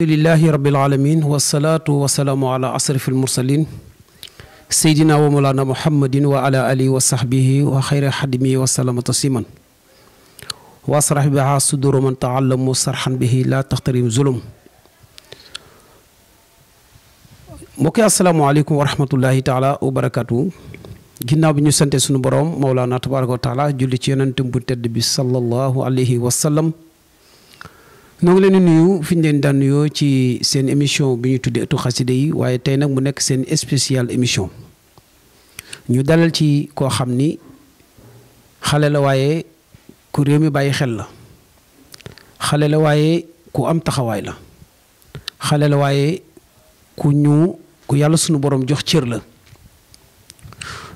lillahi rabbil alamin wasalaatu wasalaamu ala asrafil mursalin seydina wa mawlana muhammadin wa ala alihi wa sahbihi wa xayri xadimi wa salama tasliman wa asrah biha suduru man taallamu sarxan bihi la taxtarim zulum. mbokki asalaamaaleykum wa rahmatullahi taala wa barakatu. ginnaaw bi ñu sante sunu borom mawlana tabaraka wa taala julli ci yonentam bu tedd bi sallallahu alayhi wa sallam. noo ngi leen di nuyu fi ñu leen daan nuyoo ci seen émission bi ñu tuddee ëttu xasida yi waaye tey nag mu nekk seen spécial émission ñu dalal ci koo xam ni xale la waaye ku réew mi bàyyi xel la, xale la waaye ku am taxawaay la, xale la waaye ku yàlla sunu borom jox cër la.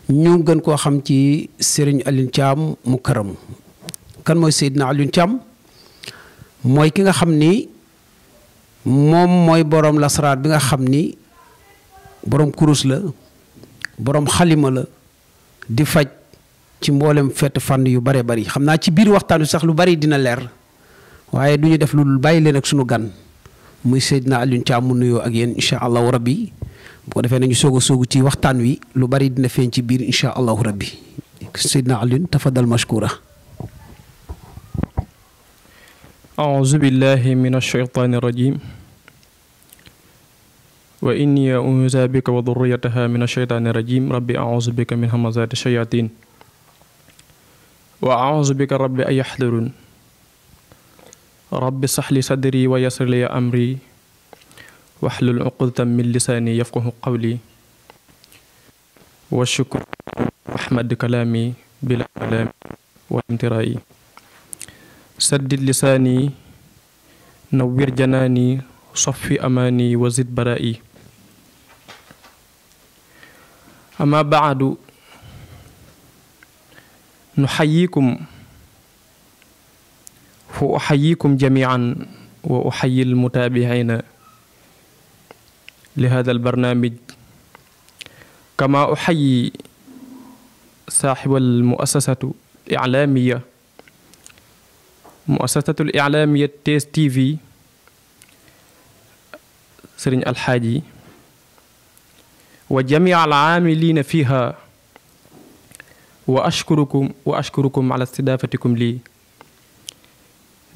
ñu gën koo xam ci Serigne Alioune Thiam Mukarram. kan mooy Seydina Alioune Thiam? mooy ki nga xam ni moom mooy boroom lasaraar bi nga xam ni boroom kurus la, boroom xalima la, di faj ci mboolem fett fànn yu bare bari. xam naa ci biir waxtaan wi sax lu bari dina leer waaye du ñu def lu bàyyi leen ak sunu gan muy Seydina Alioune Thiam mu nuyoo ak yéen incha allahu rabbi. bu ko defee nañu soogu ci waxtaan wi lu bari dina feeñ ci biir incha allahu rabbi. Seydina Alioune tafadal mashkura. أعوذ بالله من الشيطان الرجيم وإني أعوذ بك وذريتها من الشيطان الرجيم ربي أعوذ بك من همزات الشياطين وأعوذ بك ربي أن يحضرون ربي اشرح لي صدري ويسر لي أمري واحلل عقدة من لساني يفقه قولي والشكر أحمد كلامي بلا كلام وامترائي سدد لساني نوّر جناني صفي أماني وزد برائي. أما بعد نحييكم فأحييكم جميعا وأحيي المتابعين لهذا البرنامج كما أحيي صاحب المؤسسة الإعلامية مؤسسة الإعلامية TS TV سرين الحاجي وجميع العاملين فيها وأشكركم على استضافتكم لي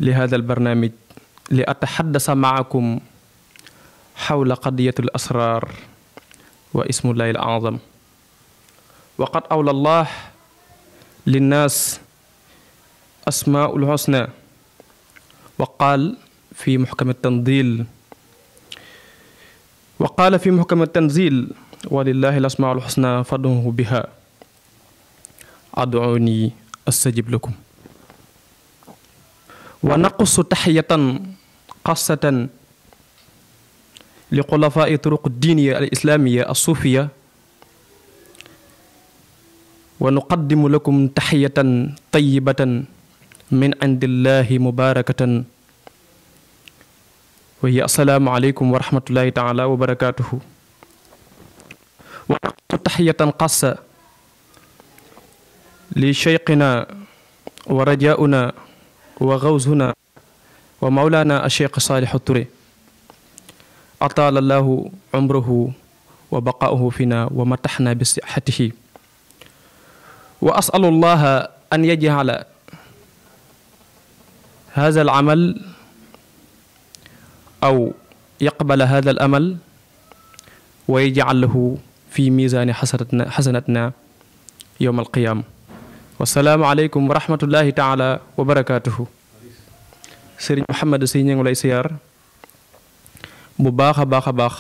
لهذا البرنامج لأتحدث معكم حول قضية الأسرار واسم الله الأعظم. وقد أولى الله للناس أسماء الحسنى وقال في محكم التنزيل ولله الأسماء الحسنى فادعوه بها أدعوني أستجب لكم. ونقص تحية خاصة لخلفاء طرق الدينية الإسلامية الصوفية ونقدم لكم تحية طيبة من عند الله مباركة وهي السلام عليكم ورحمة الله تعالى وبركاته. ونقص تحية خاصة لشيخنا ورجاؤنا وغوثنا ومولانا الشيخ صالح التوري أطال الله عمره وبقاؤه فينا ومتحنا بصحته. وأسأل الله أن يجعل هذا العمل أو يقبل هذا الأمل ويجعل له في ميزان حسنتنا يوم القيامة. والسلام عليكم ورحمة الله تعالى وبركاته. Sëriñ Mouhamed Sy ñu ngi lay siyaar bu baax a baax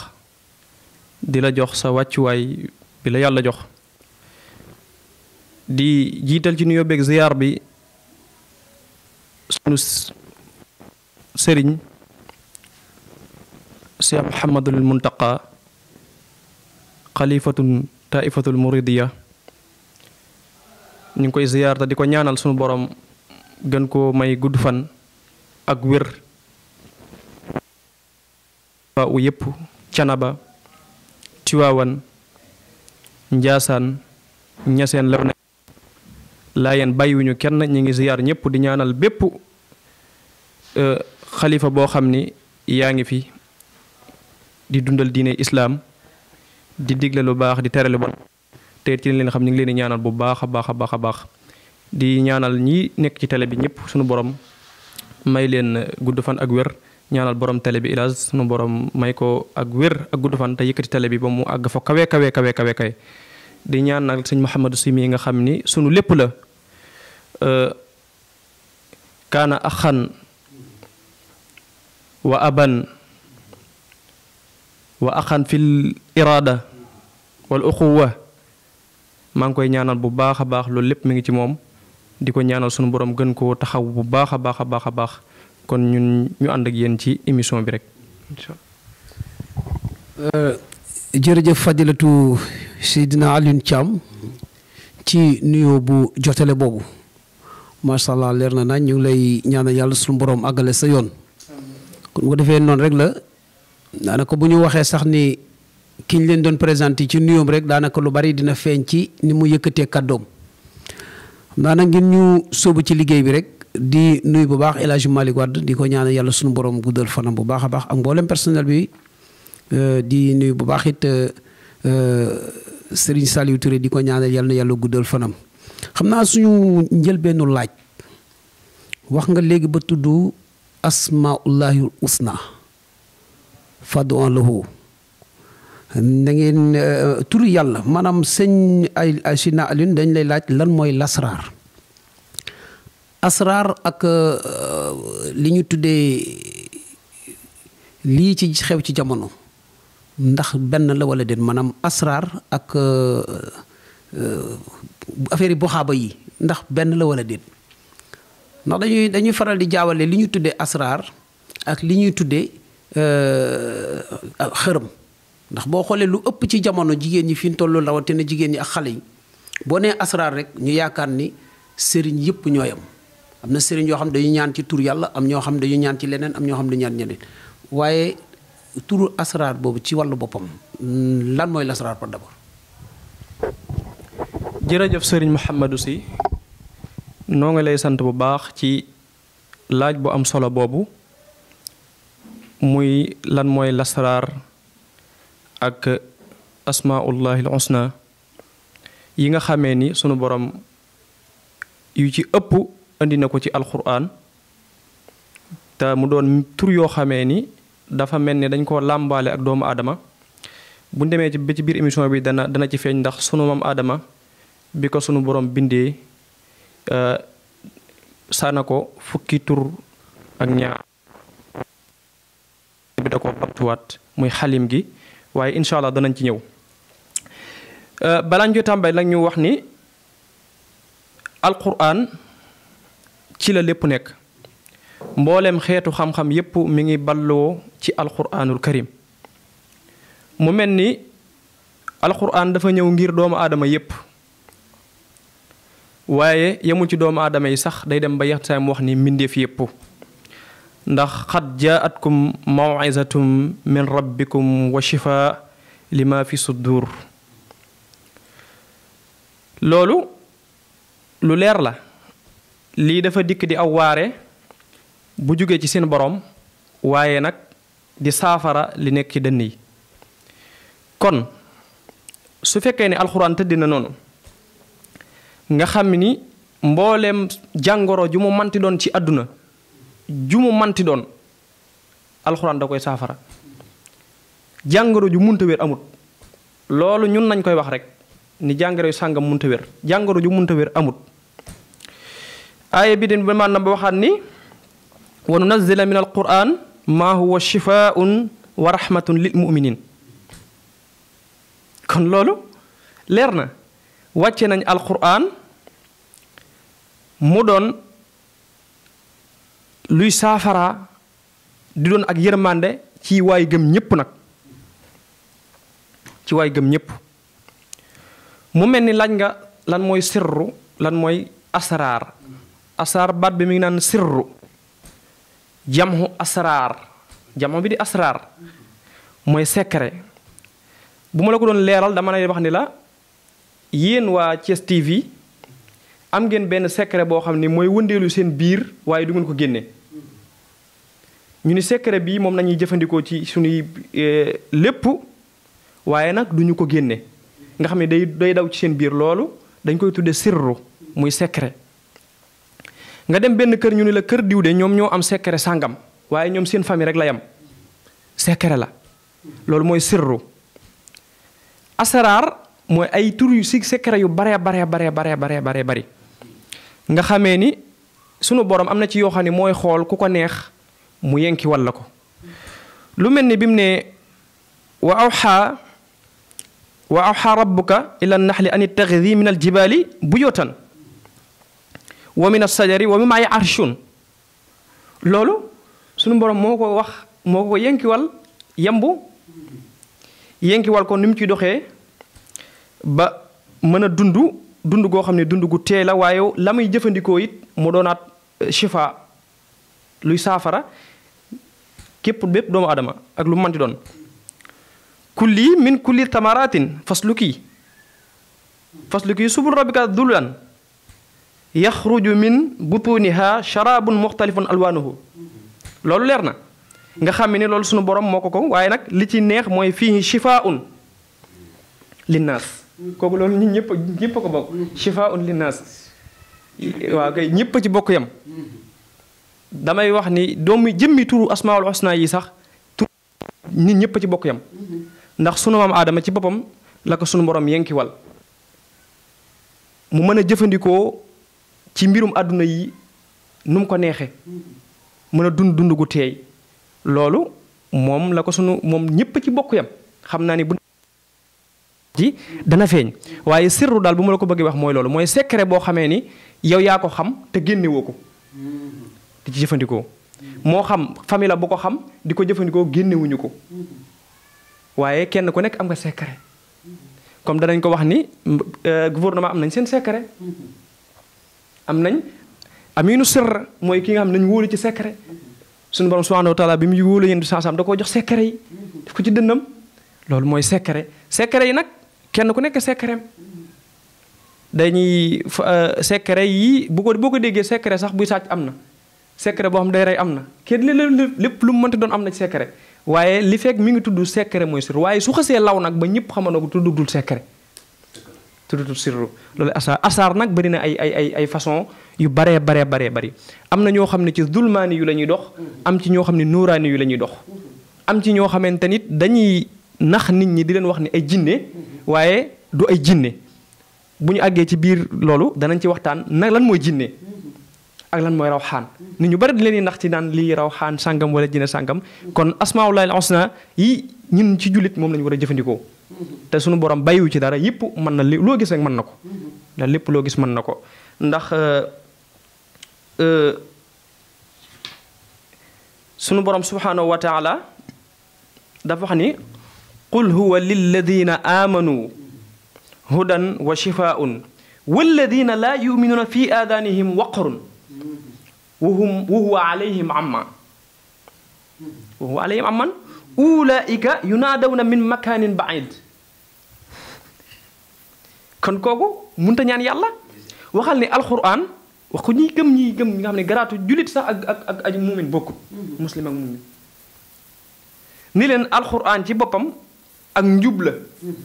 di la jox sa wàccuwaay bi la yàlla jox di jiital ci nuyoo beeg ziyaar bi sunu sëriñ Cheikh Mouhamadul Muntaqa xalifatun taifatul muridiya ñu ngi koy ziyaar te di ko ñaanal sunu borom gën koo may gudd fan ak wér fa u yëpp Canaba Tiwaawan Njaasaan Ñaseen Léona Laayeen bàyyiwuñu kenn ñi ngi ziyaar ñëpp di ñaanal bépp xalifa boo xam ni yaa ngi fi di dundal diine islaam di digle lu baax di tere lu bon te ci leen xam ñu ngi leen di ñaanal bu baax a baax a baax a baax di ñaanal ñi nekk ci télé bi ñëpp suñu borom may leen gudd fan ak wér ñaanal borom télé bi Elhadj suñu borom may ko ak wér ak gudd fan te yëkkati télé bi ba mu àgg fa kawe kawe kawe kawe kawe di ñaanal sëñ Mouhamadou Sy mi nga xam ni sunu lépp la kaana axan wa aban wa axan fil iraada wal uxuwa maa ngi koy ñaanal bu baax a baax loolu lépp mi ngi ci moom di ko ñaanal sunu borom gën koo taxaw bu baax a baax a baax a baax kon ñun ñu ànd ak yéen ci émission bi rek incha allah. jërëjëf fadilatu Seydina Alioune Thiam ci nuyoo bu jotale boobu macha allah leer na nañ ñu ngi lay ñaanal yàlla sunu borom àggale sa yoon. kon bu defee noonu rek la daanaka bu ñu waxee sax ni ki ñu leen doon présenté ci nuyoom rek daanaka lu bari dina feeñ ci ni mu yëkkatee kàddoom daanaka ngir ñu sóobu ci liggéey bi rek di nuyu bu baax El Hadj Malick Wade di ko ñaanal yàlla sunu borom guddal fanam bu baax a baax ak mboolem personnel bi di nuyu bu baax it Serigne Saliou Touré di ko ñaanal yàlla na yàlla guddal fanam. xam naa suñu njëlbeenu laaj wax nga léegi ba tudd asmaullahil usna fad'u lahu da ngeen turu yàlla maanaam sëñ ay Seydina Alioune dañ lay laaj lan mooy lasraar asraar ak li ñu tuddee lii ci xew ci jamono ndax benn la wala déet maanaam asraar ak affaire yi buxaaba yi ndax benn la wala déet ndax dañuy faral di jaawale li ñu tuddee asraar ak li ñuy tuddee xërëm ndax boo xoolee lu ëpp ci jamono jigéen ñi fi ñu toll rawatina jigéen ñi ak xale yi boo nee asraar rek ñu yaakaar ni sëriñ yëpp ñooyam am na sëriñ yoo xam dañu ñaan ci tur yàlla am ñoo xam dañu ñaan ci leneen am ñoo xam dañu ñaan ñeneen waaye turu asraar boobu ci wàllu boppam lan mooy lasraar par d'abord. jërëjëf sëriñ Mouhamadou Sy noo ngi lay sant bu baax ci laaj bu am solo boobu muy lan mooy lasraar ak asmaullahil husna yi nga xamee ni sunu borom yu ci ëpp indi na ko ci alquran te mu doon tur yoo xamee ni dafa mel ni dañ koo làmbaale ak doomu aadama bu demee ci ba ci biir émission bi dana ci feeñ ndax sunu maam aadama bi ko sunu borom bindee sana ko fukki tur ak ñaar bi da ko bamtuwaat muy xalim gi waaye incha allah danañ ci ñëw balaa ñu tàmbali nag ñu wax ni alquran ci la lépp nekk mboolem xeetu xam-xam yépp mi ngi balloo ci alquranul karim mu mel ni alquran dafa ñëw ngir doomu aadama yépp waaye yemul ci doomu aadama yi sax day dem ba yaxtaay mu wax ni mbindeef yépp ndax xad jaatkum mawizatum min rabbikum wa shifaa lima fi sudur loolu lu leer la lii dafa dikk di aw waare bu jógee ci seen borom waaye nag di saafara li nekk ci dënn yi kon su fekkee ne alxuraan tëdd na noonu nga xam ni mbooleem jàngoro ju mu manti doon ci àdduna ju mu manti doon alxuraan da koy saafara jàngoro ju munta wér amut loolu ñun nañ koy wax rek ni jàngoro yu sàngam munta wér jàngoro ju munta wér amut aaya bi den ba maanaam ba waxaat ni wa nunazzila min alquran maa huwa shifaun wa rahmatun lil muminin kon loolu leer na wàcce nañ alquran mu doon luy saafara di doon ak yërmande ci waay gëm ñépp nag ci waay gëm ñépp mu mel ni laaj nga lan mooy sirru lan mooy asraar asraar baat bi mi ngi naan sirru jamhu asraar jamhu bi di asraar mooy secret bu ma la ko doon leeral dama lay wax ni la yéen waa Thiès TV am ngeen benn secret boo xam ni mooy wëndeelu seen biir waaye du ngeen ko génne ñu ni secret bii moom nañuy jëfandikoo ci suñuy lépp waaye nag duñu ko génne nga xam ne day daw ci seen biir loolu dañ koy tudde sirru muy secret nga dem benn kër ñu ni la kër diw de ñoom ñoo am secret sàngam waaye ñoom seen famille rek la yam secret la loolu mooy sirru asraar mooy ay tur yu si secret yu bare bari nga xamee ni sunu borom am na ci yoo xam ne mooy xool ku ko neex mu yenki walla ko lu mel ni bi mu ne wa awxaa rabbuka ila naxli an ittaxidi min aljibaali buyootan wa min alsajari wa mimmaa ya'rishun loolu sunu borom moo ko yenkiwal yenkiwal ko ni mu ci doxee ba mën a dund goo xam ne dund gu teey la waaye la muy jëfandikoo it mu doonaat shifa luy saafara képp bépp doomu adama ak lu manti doon kulli min kulli tamaratin fasluki subul rabbika dululan yaxruju min butuniha sharabun muxtalifun alwanuhu loolu leer na nga xam ne loolu sunu borom moo ko waaye nag li ci neex mooy fiihi shifaun linnaas kooku loolu ñun ñëpp a ko bokk shifaun linnaas waaw kay ñëpp a ci bokk yam damay wax ni doomu jëmmi turu asmaul husna yi sax tur nit ñëpp a ci bokk yam ndax sunu maam aadama ci boppam la ko sunu borom yenkiwal mu mën a jëfandikoo ci mbirum àdduna yi nu mu ko neexe mën a dund gu teey loolu moom la ko moom ñëpp a ci bokk yam xam naa ni bu ji dana feeñ waaye sirru daal bu ma la ko bëggee wax mooy loolu mooy secret boo xamee ni yow yaa ko xam te génnewoo ko di ci jëfandikoo moo xam famille la bu ko xam di ko jëfandikoo génnewuñu ko waaye kenn ku nekk am nga secret comme danañ ko wax ni gouvernement am nañ seen secret am nañ aminu sirr mooy ki nga xam ne nañ wóolu ci secret suñu borom subhanahu wa taala bi mu wóolu yéen du sansam da koo jox secret yi def ko ci dënnam loolu mooy secret yi nag kenn ku nekk secret dañuy secret yi boo ko déggee secret sax buy sàcc am na secret boo xam day rey am na kenn lépp lu mu mënti doon am na ci secret waaye li fekk mi ngi tudd secret mooy sirru waaye su xasee law nag ba ñëpp xamandoo ko tuddul secret tuddutul sirru loolu asaar nag bëri na ay façon yu bari am na ñoo xam ne ci zulmaani yu la ñuy dox am ci ñoo xam ne nuuraani yu la ñuy dox am ci ñoo xamante nit dañuy nax nit ñi di leen wax ni ay jinne waaye du ay jinne bu ñu àggee ci biir loolu danañ ci waxtaan nag lan mooy jinne ak lan mooy rawxaan nit ñu bari di leen di nax ci naan lii rawxaan sàngam wala jinne sàngam kon asmaullahi al-husna yi ñun ci jullit moom lañu war a jëfandikoo te sunu borom bàyyiwu ci dara yëpp mën na loo gis rek mën na ko ndax lépp loo gis mën na ko ndax sunu borom subhanahu wa taala dafa wax ni qul huwa lilladina amanu hudan wa shifaun walladina laa yuminuuna fi aadanihim waqrun wa huwa alayhim amman ulaika yunaadawna min makanin baid kon kooku munta ñaan yàlla waxal ni alquran wax ko ñi nga xam ne garaatu julit sax ak aj muumin bokkut muslim ak muumin ni leen alquran ci boppam ak njub la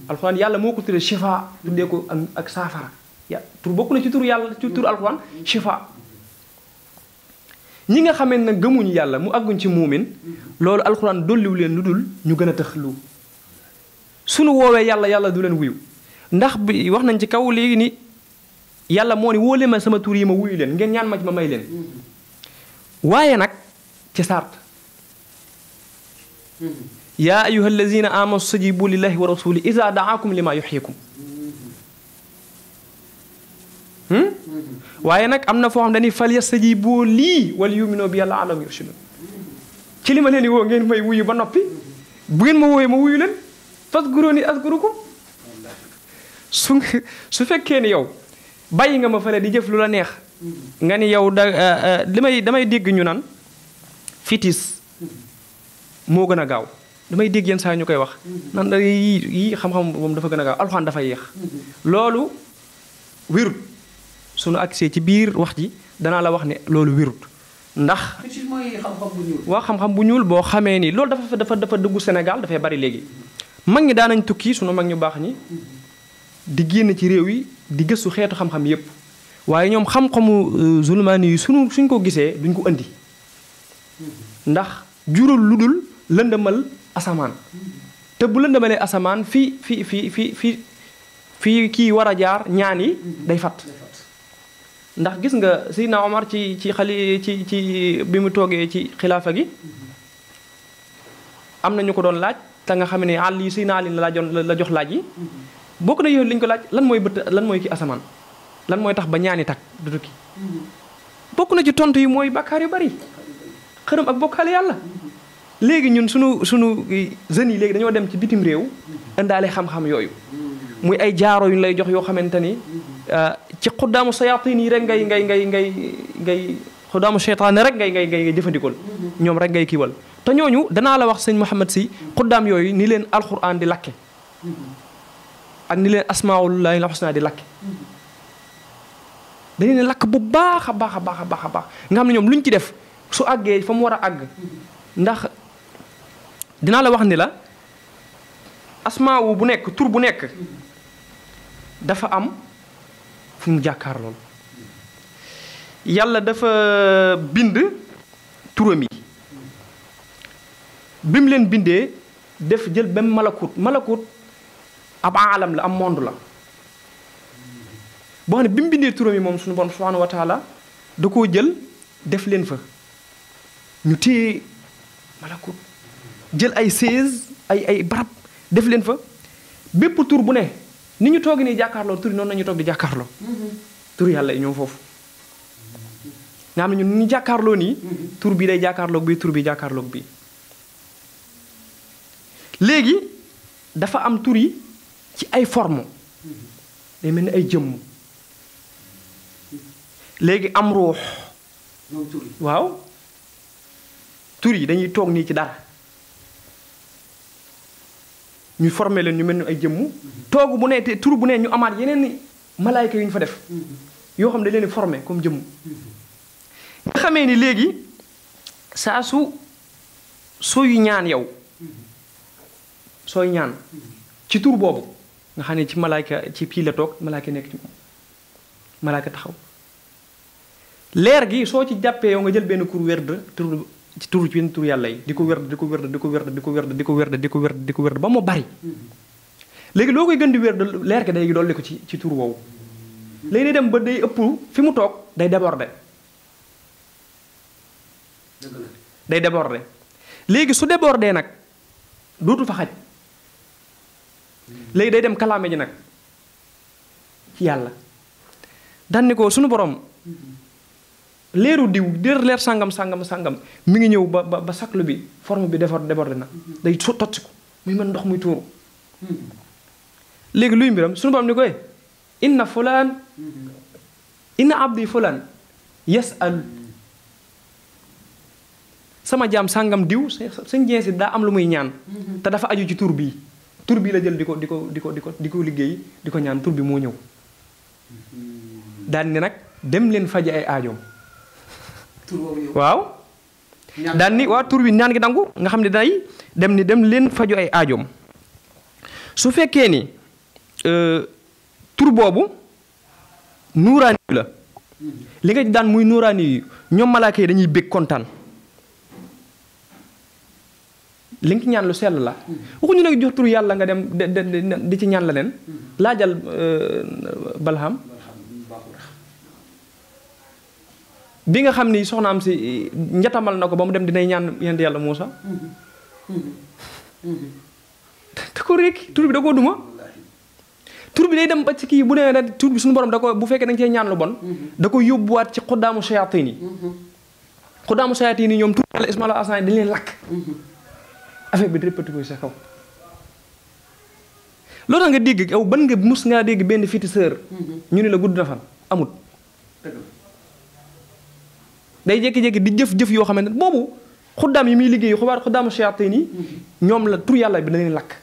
alquran yàlla moo ko tuddee shifa tuddee ko ak saafara tur bokk na ci tur yàlla ci tur alquran shifa ñi nga xamee nag gëmuñu yàlla mu àgguñ ci muumin loolu alquran dolliwu leen lu dul ñu gën a tëx lu sunu woowee yàlla du leen wuyu ndax bi wax nañ ci kaw léegi ni yàlla moo ni wóole ma sama tur yi ma wuyu leen ngeen ñaan ma ci ma may leen waaye nag ci sart yaa ayyuha allazina amanu stajibu lillahi wa rasuli iza daakum lima yuhyikum waaye nag am na foo xam dañuy fal yastajibu lii wal yuminu bi yàlla alam yurshidun ci li ma leen di woo ngeen may wuyu ba noppi bu ngeen ma wooyee ma wuyu leen faskuruni askurukum su fekkee ni yow bàyyi nga ma fële di jëf lu la neex nga ni yow damay dégg ñu naan fitis moo gën a gaaw damay dégg yenn saa ñu koy wax nan da yii xam-xam moom dafa gën a gaaw alxuraan dafa yéex loolu wérut sunu agsee ci biir wax ji danaa la wax ne loolu wérut ndax mooy xam-xam bu ñuul. waa xam-xam bu ñuul boo xamee ni loolu dafa dugg Sénégal dafay bari léegi mag ñi daanañ tukki sunu mag ñu baax ñi di génn ci réew yi di gëstu xeetu xam-xam yépp waaye ñoom xam-xamu zulmaani yi suñ ko gisee duñ ko indi ndax jural lu dul lëndëmal asamaan te bu lëndëmalee asamaan fii kii war a jaar ñaan yi day fat ndax gis nga Seydina Omar ci bi mu toogee ci xilaafa gi am na ñu ko doon laaj te nga xam ne àll yi Seydina Ali la jox laaj yi bokk na yow li ñu ko laaj lan mooy ki asamaan lan mooy tax ba ñaani tak du tukki bokk na ci tontu yi mooy bàkkaar yu bari xërëm ak bokkaale yàlla léegi ñun sunu jeunes yi léegi dañoo dem ci bitim réew indaale xam-xam yooyu muy ay jaaro yu ñu lay jox yoo xamante ni ci xuddaamu sayaatiin yi rek ngay xuddaamu seytaane rek ngay jëfandikool ñoom rek ngay kiiwal te ñooñu danaa la wax sëñ Mouhamed si xuddaam yooyu ni leen alxuraan di lakke ak ni leen asmaullahi la xusna di lakke dañu ne lakk bu baax a baax a baax a baax a baax nga xam ne ñoom lu ñu ci def su àggee fa mu war a àgg ndax dinaa la wax ni la asmaawu bu nekk tur bu nekk dafa am fu mu jàkkaar lool yàlla dafa bind turam yi bi mu leen bindee def jël benn malakut ab aalam la am monde la boo xam ne bi mu bindee turam yi moom suñu borom subhanahu wa taala da koo jël def leen fa ñu téye malakut jël ay 16 ay barab def leen fa bépp tur bu ne ni ñu toog nii jàkkaarloo tur yi noonu nañu toog di jàkkaarloo tur yàlla yi ñoom foofu nga xam ne ñun ñu jàkkaarloo nii tur bii day jàkkaarloog bii tur bi jàkkaarloog bii léegi dafa am tur yi ci ay forme day mel ni ay jëmm léegi am ruux waaw tur yi dañuy toog nii ci dara ñu formé leen ñu mel ni ay jëmm toog bu ne te tur bu ne ñu amaat yeneen ni malaayka yu ñu fa def yoo xam ne leen di formé comme jëmm nga xamee ni léegi saa sooy ñaan yow sooy ñaan ci tur boobu nga xam ne ci malaayka ci pii la toog malaayka nekk ci moom malaayka taxaw leer gi soo ci jàppee yow nga jël benn kur werd ci benn tur yàlla yi di ko werd ba mu bari léegi loo koy gën di werd leer gi day dolli ko ci tur woowu léegi day dem ba day ëpp fi mu toog day déborder léegi su débordé nag dootu fa xaj léegi day dem kalaame ji nag ci yàlla daan ni ko suñu borom leeru diw leer sàngam mi ngi ñëw ba saklu bi forme bi débordé na day tocc ko muy mën ndox muy tuuru léegi luy mbiram suñu borom ni koy inna abdi fulaan yas'al sama jaam sàngam diw sañ jeesi daa am lu muy ñaan te dafa aju ci tur bii la jël di ko liggéey di ko ñaan tur bi moo ñëw daan ni nag dem leen faji ay aajoom waaw daan ni waaw tur bi ñaan gi dangu nga xam ne day dem leen faju ay aajoom su fekkee ni tur boobu nuuraani la li nga daan muy nuuraani yi ñoom malaaka yi dañuy bég kontaan li nga ci ñaan lu sell la waxuñu nag jox tur yàlla nga dem di ci ñaan la leen laajal balham bi nga xam ni soxnaam si njatamal na ko ba mu dem dinay ñaan yent yàlla Muusa da ko rékki tur bi da koo duma tur bi day dem ba ci kii bu nee na tur bi suñu borom da ko bu fekkee da nga cee ñaan lu bon da ko yóbbuwaat ci xuddaamu sayaatiin yi xuddaamu sayaatiin yi ñoom tur yàlla ismaila asaan dañ leen lakk affaire bi di répété ko sa kaw loolu tax nga dégg yow ban nga mus ngaa dégg benn féticheur ñu ne la gudd na fan amut day jékki-jékki di jëf yoo xamante ne boobu xuddaam yi muy liggéey xuddaamu sayaatiin yi ñoom la tur yàlla bi da leen lakk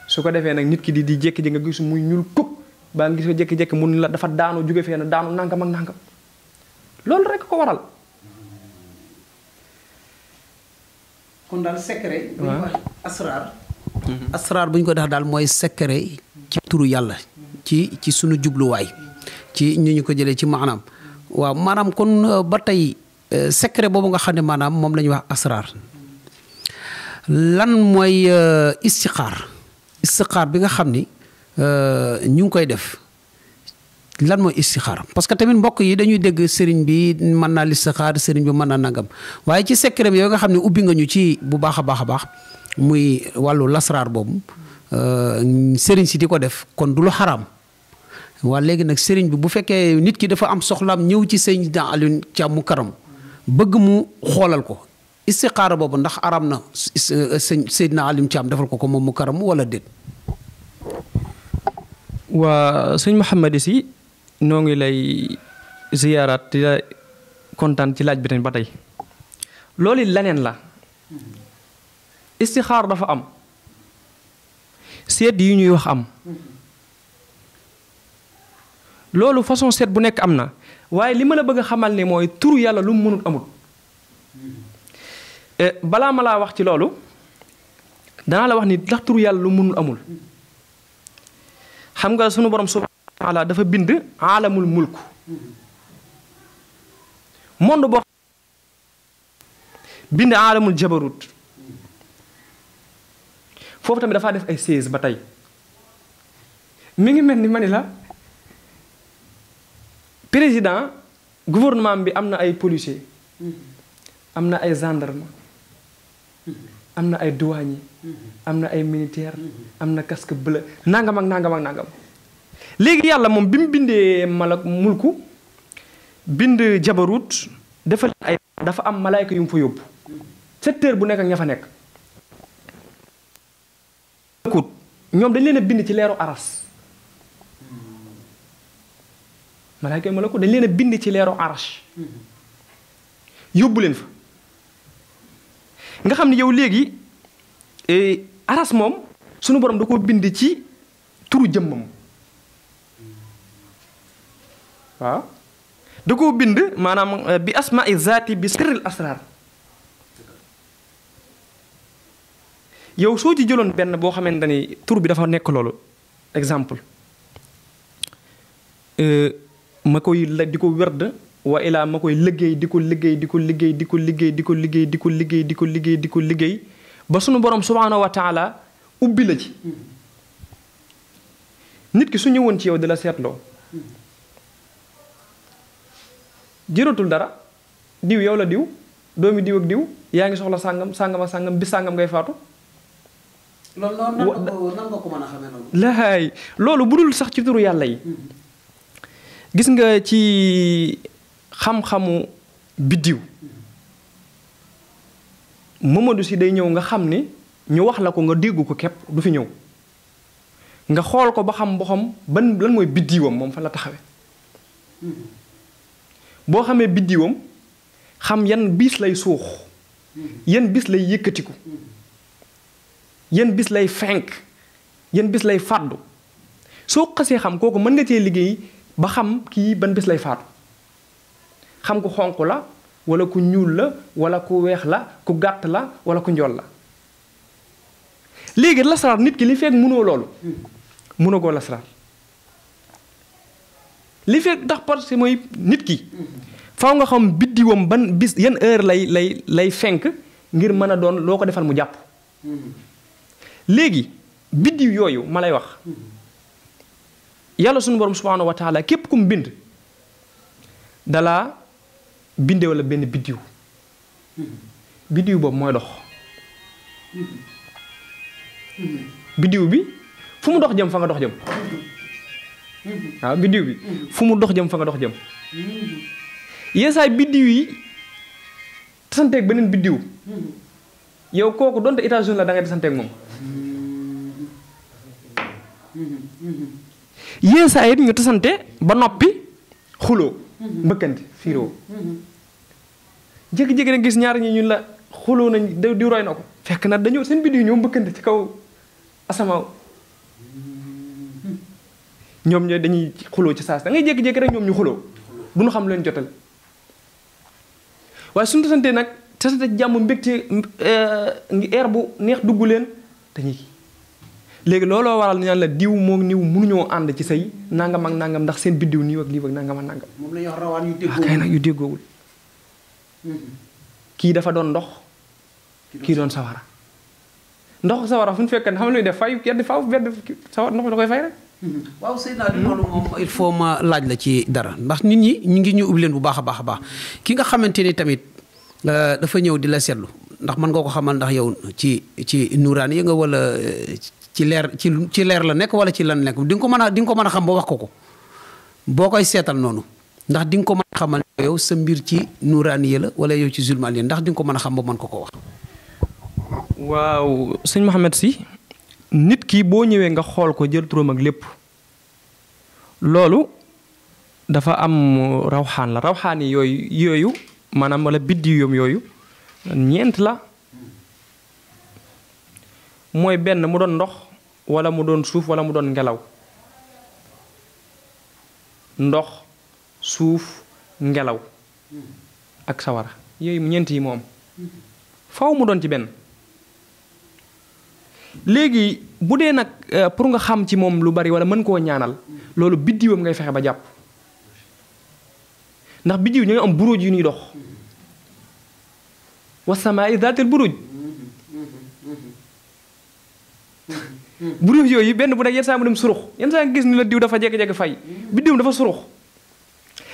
su ko defee nag nit ki di jékki-jékki nga gis muy ñuul kuk baa nga gis ko jékki-jékki mun la dafa daanu jóge fee na daanu nangam ak nangam loolu rek ko waral. kon daal secret. bu ñu wax asraar. asraar bu ñu ko def daal mooy secret ci turu yàlla. ci sunu jubluwaay. ci ñu ko jëlee ci maanaam. waaw maanaam kon ba tey secret boobu nga xam ne maanaam moom la ñuy wax asraar. lan mooy istixaar bi nga xam ni ñu ngi koy def lan mooy istixaar parce que tamit mbokk yi dañuy dégg sëriñ bi mën naa listixaar sëriñ bi mën naa nangam waaye ci secret bi yooyu nga xam ne ubbi nga ñu ci bu baax a baax a baax muy wàllu lasraar boobu sëriñ si di ko def kon du lu xaraam waa léegi nag sëriñ bi bu fekkee nit ki dafa am soxlaam ñëw ci sëñ Alioune Thiam mu karam bëgg mu xoolal ko istixaara boobu ndax aram na sëñ Seydina Alioune Thiam defal ko moom mu karam wala déet. waa sëñ Mouhamed si noo ngi lay ziyaaraat di la kontaan ci laaj bi tamit ba tey loolu leneen la istixaar dafa am seet yi ñuy wax am loolu façon seet bu nekk am na waaye li ma la bëgg a xamal ne mooy turu yàlla lu mu mënut amul balaa ma laa wax ci loolu danaa la wax ni ndax turu yàlla lu mu mënul amul xam nga sunu borom subhaanahu wa taala dafa bind aalamul mulk monde boo bind aalamul jabarut foofu tamit dafaa def ay sées ba tey mi ngi mel ni ma ni la président gouvernement bi am na ay policiers am na ay gendarme am na ay douanier am na ay militaire am na casque bleu nangam ak nangam ak nangam léegi yàlla moom bi mu bindee malak mulku bind jabarut dafa am malaayka yu mu fa yóbbu secteur bu nekk ak ña fa nekk ñoom dañ leen a bind ci leeru aras malaayka yu malakut dañ leen a bind ci leeru arash yóbbu leen fa nga xam ne yow léegi aras moom sunu borom da koo bind ci turu jëmmam waaw da koo bind maanaam bi asma'i zaati bi sirril asrar yow soo ci jëloon benn boo xamante ni tur bi dafa nekk loolu exemple ma koy di ko werd wa ilaa ma koy liggéey di ko liggéey di ko liggéey di ko liggéey di ko liggéey di ko liggéey di ko liggéey di ko liggéey ba sunu borom subhaanahu wa taala ubbi la ci nit ki su ñëwoon ci yow di la seetloo jëratul dara diw yow la diw doomi diw ak diw yaa ngi soxla sàngam sàngam ak sàngam bis sàngam ngay faatu. loolu nan nga ko mën a xamee noonu. laay loolu bu dul sax ci turu yàlla yi gis nga ci xam-xamu biddiw Mamadou si day ñëw nga xam ni ñu wax la ko nga dégg ko képp du fi ñëw nga xool ko ba xam boxam lan mooy biddiwam moom fa la taxawee boo xamee biddiwam xam yan bis lay suux yan bis lay yëkkatiku yan bis lay fenk yan bis lay fàddu soo xasee xam kooku mën nga cee liggéey ba xam kii ban bis lay faatu xam ku xonq la wala ku ñuul la wala ku weex la ku gàtt la wala ku njool la léegi lasaraar nit ki li fekk mënoo loolu mënoo koo lasaraar li fekk tax parce que mooy nit ki faw nga xam biddiwam ban bis yan heure lay fenk ngir mën a doon loo ko defal mu jàpp léegi biddiw yooyu ma lay wax yàlla sunu borom subhaanahu wa taala képp ku mu bind dalaa binde wala benn biddiw biddiw boobu mooy dox biddiw bi fu mu dox jëm fa nga dox jëm waaw biddiw bi fu mu dox jëm fa nga dox jëm yeesaay biddiw yi tasanteeg beneen biddiw yow kooku donte États-Unis la da ngay tasanteeg moom yeesaay it ñu tasante ba noppi xuloo mbëkkante fiiroo jékki-jékki rek gis ñaar ñi ñun la xuloo nañ di roy na ko fekk na dañoo seen biddiw ñoo mbëkkante ci kaw asamaaw ñoom ñooy dañuy xuloo ci saas da ngay jékki-jékki rek ñoom ñu xuloo du ñu xam leen jotal waaye suñu tasantee nag tasante jàmm mbégte air bu neex dugg leen dañuy léegi looloo waral ñaan la diw moo niw mënuñoo ànd ci say nangam ak nangam ndax seen biddiw nii ak lii ak nangam ak nangam. moom la ñuy wax rawaan yu déggoowul kay nag yu déggoowul. kii dafa doon ndox. kii doon sawara. ndox sawara fu ñu fekkee xam luy def fay kenn faaw benn sawar ndox da koy fay rek. waaw Seydina di loolu moom il faut ma laaj la ci dara ndax nit ñi ñu ngi ñu ubbi leen bu baax a baax a baax ki nga xamante ni tamit dafa ñëw di la seetlu ndax mën nga ko xamal ndax yow ci nuuraan yi nga wala ci leer la nekk wala ci lan nekk di nga ko mën a xam ba wax ko boo koy seetal noonu ndax di nga ko mën a xamal yow sa mbir ci nuuraan yi la wala yow ci zulmaan yi ndax di nga ko mën a xam ba mën ko wax. waaw sëñ Mouhamed Sy nit ki boo ñëwee nga xool ko jël turam ak lépp loolu dafa am rawxaan la rawxaan yi yooyu maanaam wala biddiwam yooyu ñeent la mooy benn mu doon ndox wala mu doon suuf wala mu doon ngelaw ndox suuf ngelaw ak sawara yooyu ñeent yi moom faw mu doon ci benn léegi bu dee nag pour nga xam ci moom lu bari wala mën koo ñaanal loolu biddiwam ngay fexe ba jàpp ndax biddiw ñu ngi am buruj yu ñuy dox wasamaa'i zaatil buruj buruj yooyu benn bu nekk yenn saa mu dem surux yenn saa nga gis ni la diw dafa jekki-jekki fay biddiwam dafa surux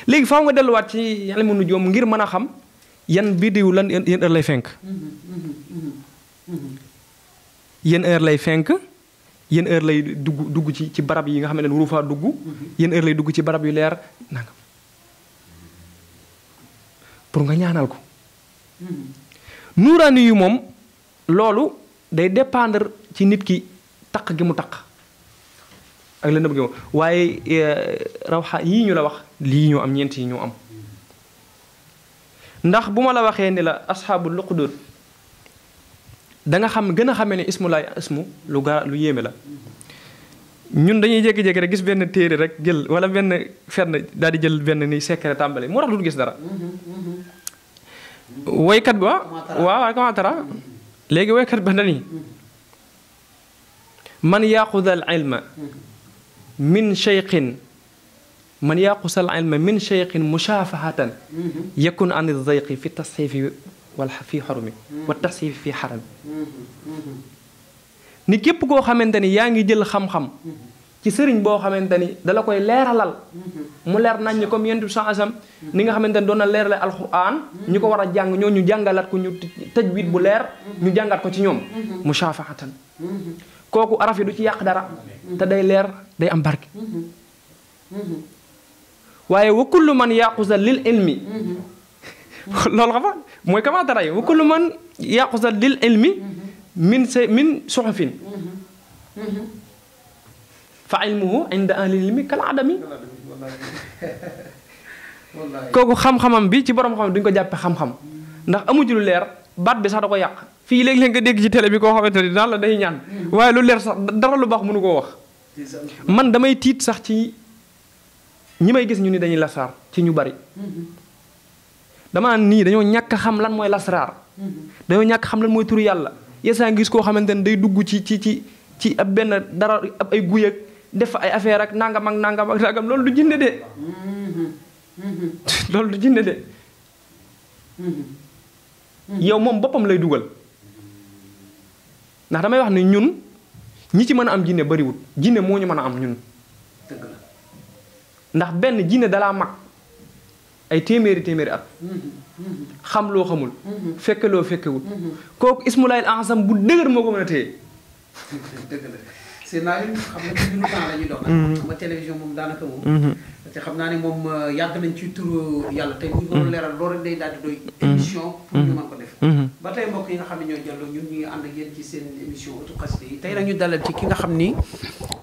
léegi faaw nga delluwaat ci yàlla mu nujoom ngir mën a xam yan biddiw lan yan heure lay fenk yenn heure lay fenk yenn heure lay dugg ci barab yi nga xam ne waru faa dugg yenn heure lay dugg ci barab yu leer nangam pour nga ñaanal ko nuuraani yu moom loolu day dépendre ci nit ki taq gi mu taq ak lëndëm gi mu waaye rawxa yii ñu la wax lii ñoo am ñeent yi ñoo am ndax bu ma la waxee ni la asxaabu luqdur da nga xam gën a xamee ne ismu laay ismu lu yéeme la ñun dañuy jékki-jékki rek gis benn téere rek jël wala benn fenn daal di jël benn ni secret tàmbale moo tax du gis dara woykat bi waaw commentaire léegi woykat ba dani man yaaxuda al ilma min cheikhin man yaaqusa al ilma min cheikhin mushafahatan yakun an zayqi fi tasxiifi wala fii xarumi wa tasxiifi fii xarami ni képp koo xamante ni yaa ngi jël xam-xam ci sëriñ boo xamante ni dala koy leeralal mu leer nañ ñi comme yentu sansam ni nga xamante ni doon na leerale alquran ñu ko war a jàng ñoo ñu jàngalaat ko ñu tajwid bu leer ñu jàngat ko ci ñoom mushafahatan kooku araf yi du ci yàq dara te day leer day am barke waaye wa kullu man yaqusa lil ilmi loolu xam nga mooy kama tara wa kullu man yaqusa lil ilmi min suxufin fa ilmuhu inda ahli ilmi kal adami kooku xam-xamam bi ci borom xam duñ ko jàppe xam-xam ndax amu ci lu leer baat bi sax da ko yàq fii léeg-léeg nga dégg ci télé bi koo xamante ni daal la day ñaan waaye lu leer sax dara lu baax mënu koo wax man damay tiit sax ci ñi may gis ñu ni dañuy lasraar ci ñu bari dama nii dañoo ñàkk xam lan mooy lasraar dañoo ñàkk xam lan mooy turu yàlla yeesaa gis koo xamante ne day dugg ci ab benn dara ab ay guy ak def ay affaire ak nangam ak nangam ak nangam loolu du jinne de loolu du jinne de yow moom boppam lay dugal ndax damay wax ne ñun ñi ci mën a am jinne bariwul jinne moo ñu mën a am ñun ndax benn jinne dalaa mag ay téeméeri at xam loo xamul fekke loo fekkewul kooku ismulaayil ansam bu dëgër moo ko mën a téye dëgg la c'est naa xam nga ci dunu temps la ñuy dox xam nga télévision moom daanaka moom te xam naa ne moom yàgg nañ ci turu yàlla tey bu ñu ko leeral loolu day daal di doy émission pour ñu mën ko def ba tey mbokk yi nga xam ne ñoo jàlloo ñun ñu ngi ànd ak yéen ci seen émission Ëttu Xasida yi tey nag ñu dalal ci ki nga xam ni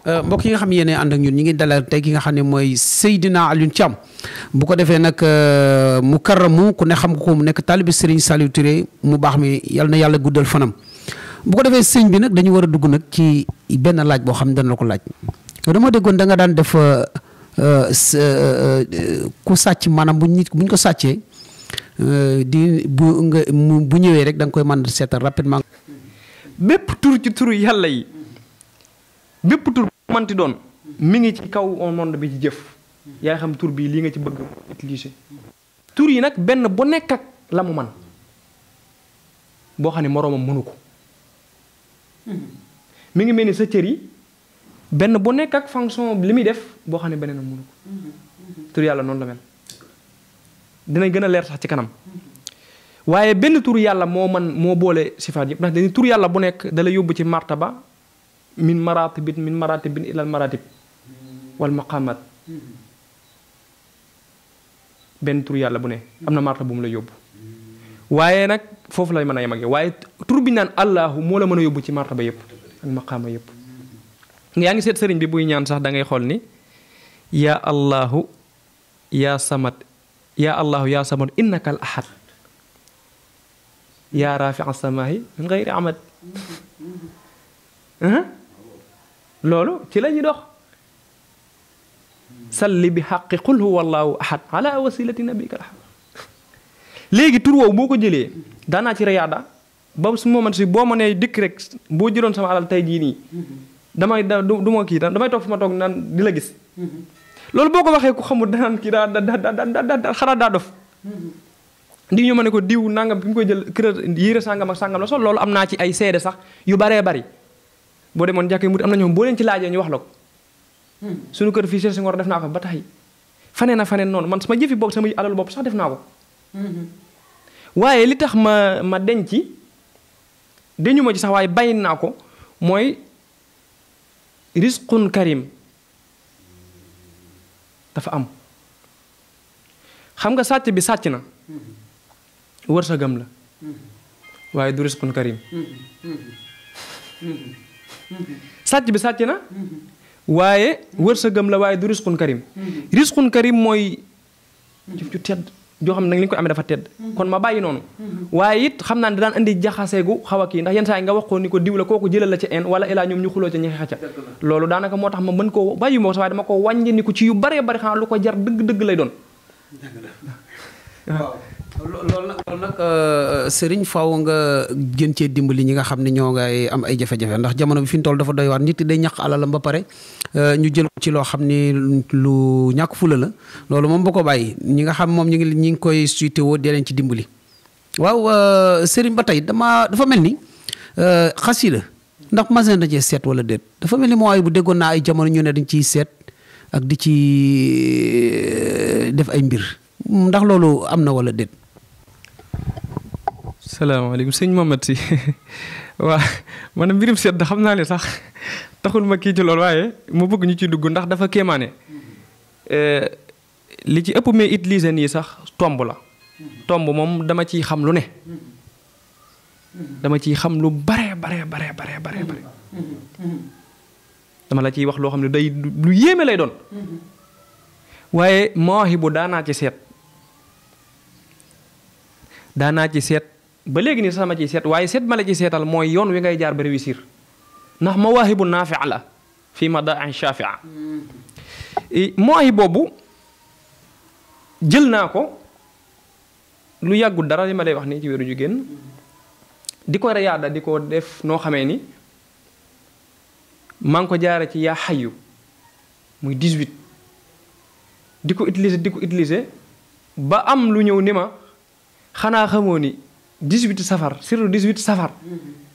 mbokk yi nga xam ne yéen ànd ak ñun ñu ngi dalal tey ki nga xam ne mooy Seydina Alioune Thiam bu ko defee nag mu karramu ku ne xam ko mu nekk taalibi Serigne Saliou Touré mu baax mi yal na yàlla guddal fanam bu ko defee sëñ bi nag dañu war a dugg nag ci benn laaj boo xam ne dana la ko laaj dama déggoon da nga daan def ku sàcc maanaam buñ ko sàccee di bu ñëwee rek da nga koy mën seetal rapidement. bépp tur ci turu yàlla yi bépp tur bu manti doon mi ngi ci kaw monde bi ci jëf yaa xam tur bii lii nga ci bëgg utiliser. tur yi nag benn bu nekk ak la mu man boo xam ne moroomam mënu ko mi ngi mel ni sa cër yi benn bu nekk ak fonction li muy def boo xam ne beneen mënu ko tur yàlla noonu la mel dinañ gën a leer sax ci kanam waaye benn tur yàlla moo boole sifaat yëpp ndax dañuy tur yàlla bu nekk da la yóbbu ci martaba min maratibin ilal maratib wal maqamat benn tur yàlla bu ne am na martaba bu mu la yóbbu waaye nag foofu lay mën a yem ak yow waaye tur bi ñu naan allahu moo la mën a yóbbu ci martaba yëpp ak maqaama yëpp yaa ngi seet sëriñ bi buy ñaan sax da ngay xool ni yaa allahu yaa samad innaka al ahad yaa raafi samaahi min gayri amad loolu ci la ñuy dox salli bi xaqi qul huwa allahu ahad ala wasilati nabika al ahad léegi tur woowu boo ko jëlee daanaa ci reyaada ba su moment si boo ma nee dikk rek boo jëloon sama alal tey jii nii damay du ma kii damay toog fi ma toog naan di la gis loolu boo ko waxee ku xamul danaan kii daa xanaa daa dof ndi ñu ma ne ko diw nangam bi mu koy jël kër yére sàngam ak sàngam la sol loolu am naa ci ay seede sax yu baree bari boo demoon jàkkee muti am na ñoom boo leen ci laajee ñu wax la ko suñu kër fii Cheikh Senghor def naa ko ba tax faneen noonu man sama jëfi bopp sama alal bopp sax def naa ko waaye li tax ma denc dañu ma ci sax waaye bàyyi naa ko mooy risqun karim dafa am xam nga sàcc bi sàcc na wërsëgam la waaye du risqun karim sàcc bi sàcc na waaye wërsëgam la waaye du risqun karim mooy jëf ju tedd joo xam ne nag li ñu ko amee dafa tedd kon ma bàyyi noonu waaye it xam naa ne daan indi jaxaseegu xaw a kii ndax yenn saa yi nga wax ko ni ko diw la kooku jëlal la ca en wala ilaa ñoom ñu xuloo ca ñi xeexa ca loolu daanaka moo tax ma mën koo bàyyi moo sax waaye dama ko wàññi ni ko ci yu baree bari xanaa lu ko jar dëgg-dëgg lay doon waaw loolu nag sëriñ faaw nga gën cee dimbali ñi nga xam ne ñoo ngay am ay jafe-jafe ndax jamono bi fi ñu toll dafa doy waar nit day ñàkk alalam ba pare ñu jël ko ci loo xam ni lu ñàkk fula la loolu moom bu ko bàyyi ñi nga xam moom ñi ngi koy suitewoo dee leen ci dimbali waaw sëriñ ba tey dafa mel ni xasida ndax masin na cee seet wala déet dafa mel ni moo ay bu déggoon naa ay jamono ñu ne dañ ciy seet ak di ci def ay mbir ndax loolu am na wala déet. salaamaaleykum sëñ Mohamed si waa man mbirum seet da xam naa ne sax taxul ma kii ci loolu waaye mu bëgg ñu ci dugg ndax dafa kéemaane li ci ëpp mais utiliser nii sax tomb la tomb moom dama ciy xam lu ne dama ciy xam lu bare dama la ciy wax loo xam ne day lu yéeme lay doon waaye mawaahibu daanaa ci seet ba léegi nii sax ma ciy seet waaye seet ma la ci seetal mooy yoon wi ngay jaar ba réussir ndax mawaahibu naafia la fii madaain shafia mawaahib boobu jël naa ko lu yàggul dara li ma lay wax nii ci wéru ju génn di ko reyaada di ko def noo xamee ni maa ngi ko jaare ci yaa xayu muy 18 di ko utiliser ba am lu ñëw ni ma xanaa xamoo ni 18 safar surtout 18 safar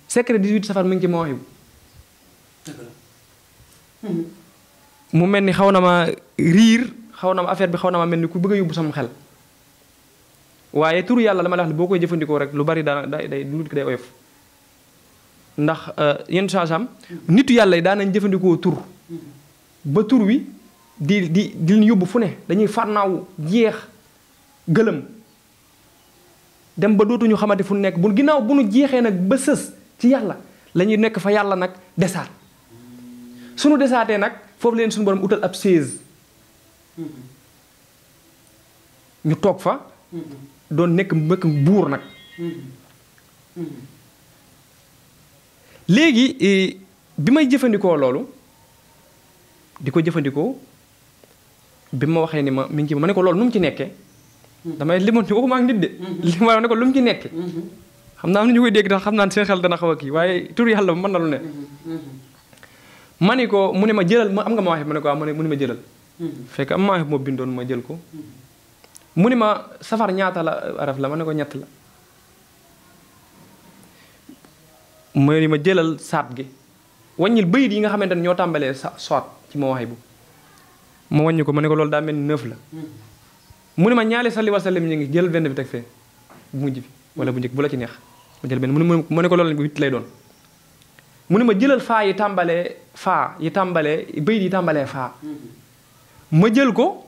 secret 18 safar mu ngi ci mawaahibu mu mel ni xaw na ma riir xaw na ma affaire bi xaw na ma mel ni ku bëgg a yóbbu sama xel waaye turu yàlla la ma la wax boo koy jëfandikoo rek lu bari day nit ki day oyof ndax yenn saasam nitu yàlla yi daan nañ jëfandikoo tur ba tur wi di leen yóbbu fu ne dañuy fànnaaw jeex gëlëm dem ba dootuñu xamante fu nekk bu ginnaaw bu nu jeexee nag ba sës ci yàlla la ñuy nekk fa yàlla nag desaat sunu desaatee nag foofu leen suñu borom utal ab 16 ñu toog fa doon nekk buur nag léegi bi may jëfandikoo loolu di ko jëfandikoo bi ma waxee ni ma mi ngi ci ma ne ko loolu nu mu ci nekkee damay limonte waxuma ak nit de li ma ne ko lu mu ci nekk xam naa am na ñu koy dégg tax xam naa seen xel dana xaw a kii waaye tur yàlla mën na lu ne ma ni ko mu ne ma jëlal ma am nga ma waxee ma ne ko waaw mu ne ma jëlal fekk am maa moo bindoon ma jël ko mu ni ma safar ñaata la araf la ma ne ko ñett la mu ni ma jëlal saat gi wàññil bayit yi nga xamante ne ñoo tàmbalee soit ci ma waxee bu ma wàññi ko ma ne ko loolu daa mel ni 9 la mu ni ma ñaali salli wa sallim ñu ngi jël benn bi teg fee bu mujj bi wala bu njëkk bu la ci neex ma jël benn mu ne ko loolu 8 lay doon mu ni ma jëlal faa yi tàmbalee bayit yi tàmbalee faa ma jël ko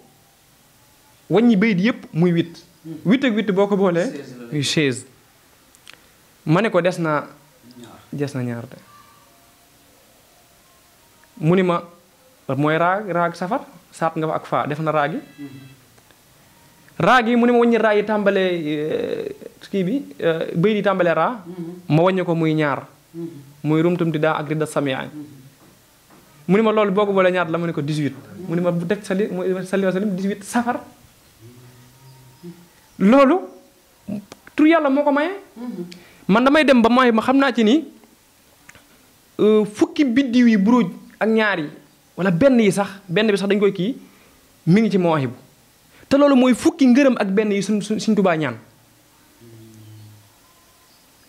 wàññi bayit yëpp muy 8 8 ak 8 boo ko boolee muy 16 ma ne ko des na ñaar de mu ni ma mooy raag safar saat nga fa ak faa def na raagi mu ni ma wàññi raa yi tàmbalee kii bi bayit yi tàmbalee raa ma wàññi ko muy ñaar muy rumtumti daa ak ridda samiyaay mu ni ma loolu boo ko boolee ñaar la ma ne ko 18 mu ni ma bu def sali wa sallim 18 safar loolu tur yàlla moo ko maye man damay dem ba ma xam naa ci ni fukki biddiw yi buruj ak ñaar yi wala benn bi sax dañ koy kii mi ngi ci mawaahibu te loolu mooy fukki ngërëm ak benn yi suñ tubaa ñaan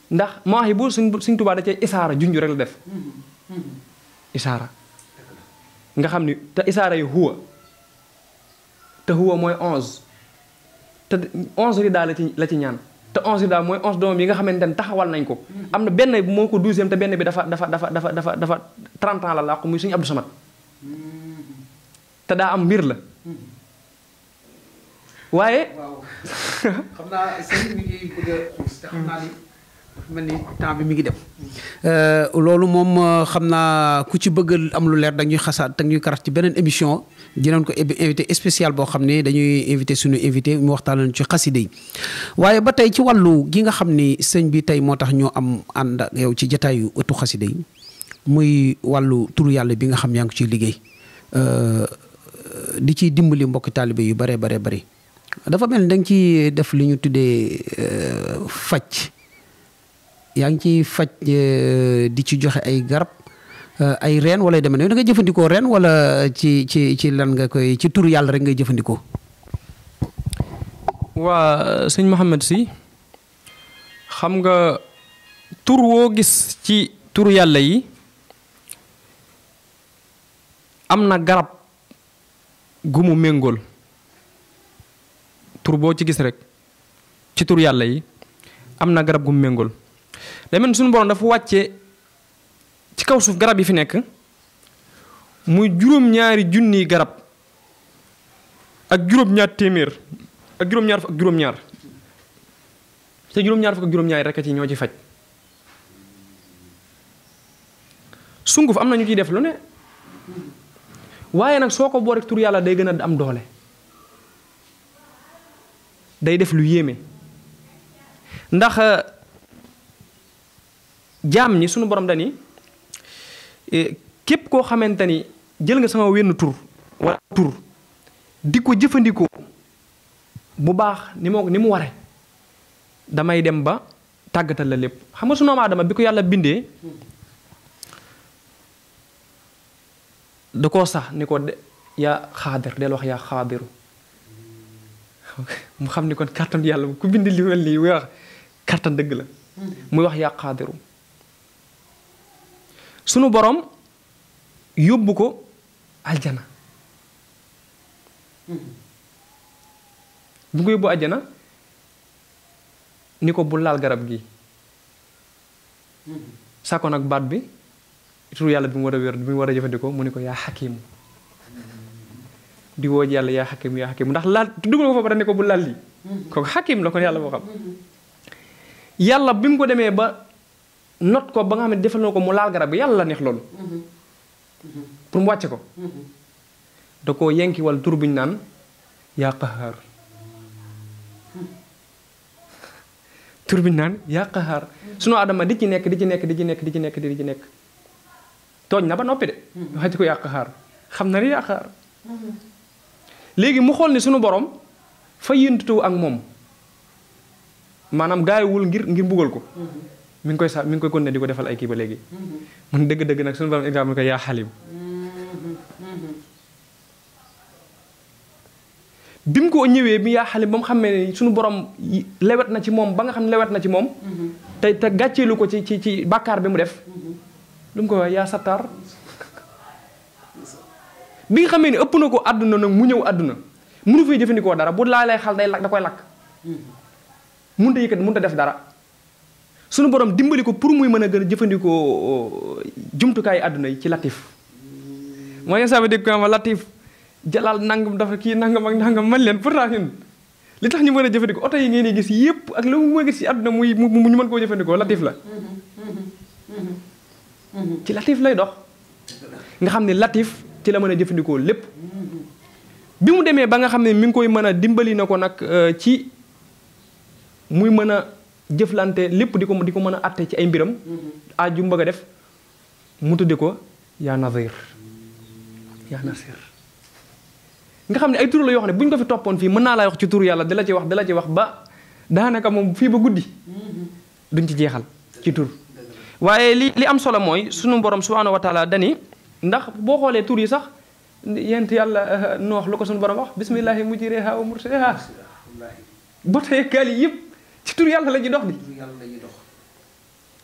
ndax mawaahibu suñ tubaa da cee isaara junju rek la def isaara nga xam ni te isaara yi huwa te huwa mooy 11 te 11 ridaa la ci ñaan te 11 ridaa mooy 11 doomam yi nga xamante ne taxawal nañ ko am na benn moo ko 12e te benn bi dafa 30 ans la làqu muy suñu Abdou Samad te daa am mbir la waaye. waaw xam naa sëñ mi ngi bëgg a xam naa ni mel ni temps bi mi ngi dem. loolu moom xam naa ku ci bëgg am lu leer dañuy xasaat dañuy karat ci beneen émission dinañ ko invité spécial boo xam ne dañuy invité suñu invité mu waxtaan ci xaside yi waaye ba tey ci wàllu gi nga xam ni sëñ bi tey moo tax ñoo am ànd ak yow ci jataayu ëttu xaside yi muy wàllu turu yàlla bi nga xam yaa ngi ciy liggéey di ciy dimbali mbokki taalibe yu bare bari dafa mel ni da nga ciy def li ñu tuddee faj. yaa ngi ciy faj di ci joxe ay garab ay reen wala deme ne da nga jëfandikoo reen wala ci lan nga koy ci tur yàlla rek ngay jëfandikoo. waa sëñ Mouhamed Sy xam nga tur woo gis ci tur yàlla yi am na garab gu mu méngool tur boo ci gis rek ci tur yàlla yi am na garab gu mu méngool. day mel ni suñu borom dafa wàcce ci kaw suuf garab yi fi nekk muy juróom-ñaari junniy garab ak juróom-ñaar téeméer ak juróom-ñaar fukk ak juróom-ñaar te juróom-ñaar fukk ak juróom-ñaar rekk ci ñoo ci faj sunguf am na ñu ciy def lu ne waaye nag soo ko boo rek tur yàlla day gën a am doole day def lu yéeme ndax jaam ñi sunu borom dani képp koo xamante ni jël nga sama wenn tur wala tur di ko jëfandikoo bu baax ni mu ware damay dem ba tàggatal la lépp xam nga sunu Aadama bi ko yàlla bindee da koo sax ni ko yaa xaadir del wax yaa xaadiru mu xam ni kon kàttan yàlla ku bind li mel nii muy wax kàttan dëgg la muy wax yaa xaadiru sunu borom yóbbu ko aljana bu ko yóbbu aljana ni ko bu laal garab gi sàkkoon ak baat bi tur yàlla bi mu war a wér bi mu war a jëfandikoo mu ni ko yaa xakimu di woo yàlla yaa xakimu ndax laal dugg na ko fa ba ne ko bu laal lii kooku xakim la kon yàlla moo xam yàlla bi mu ko demee ba not ko ba nga xam ne defal na ko mu laal garab bi yàlla la neex loolu pour mu wàcce ko da koo yenki wala tur bi ñu naan yaa qahaar tur bi ñu naan yaa qahaar sunu Adama di ci nekk tooñ na ba noppi de waxati ko yaa qahaar xam na ni yaa qahaar léegi mu xool ni sunu borom fa yëntutu ak moom maanaam gaayuwul ngir mbugal ko mi ngi koy continuer di ko defal ay kii ba léegi mun dëgg-dëgg nag suñu borom exemple ko yaa xalim bi mu ko ñëwee bi yaa xalim ba mu xamee ne suñu borom lewet na ci moom ba nga xam ne lewet na ci moom te gàcceelu ko ci bàkkaar bi mu def lu mu ko wax yaa sattaar bi nga xamee ne ëpp na ko àdduna nag mu ñëw àdduna mënu fay jëfandikoo dara bu laa lay xal day lakk da koy lakk mënut a yëkkat mënut a def dara suñu borom dimbali ko pour muy mën a gën a jëfandikoo jumtukaayu àdduna yi ci latif mooy ça veut dire que ma latif jalal nangam dafa kii nangam ak nangam man leen pourtant ñun li tax ñu mën a jëfandikoo oto yi ngeen di gis yëpp ak lu mu gis ci àdduna muy ñu mën koo jëfandikoo latif la ci latif lay dox nga xam ne latif ci la mën a jëfandikoo lépp bi mu demee ba nga xam ne mi ngi koy mën a dimbali na ko nag ci muy mën a jëflante lépp di ko mën a atte ci ay mbiram aju mu bëgg a def mu tudde ko yaa nazir yaa nasir nga xam ne ay tur la yoo xam ne bu ñu ko fi toppoon fii mën naa laa wax ci tur yàlla di la ci wax ba daanaka moom fii ba guddi duñ ci jeexal ci tur waaye li am solo mooy sunu borom subhanahu wa taala dani ndax boo xoolee tur yi sax yent yàlla noox lu ko sunu borom wax bismillahi mujriha wa mursaha ba tey gaal yi yëpp ci tur yàlla la ñuy dox di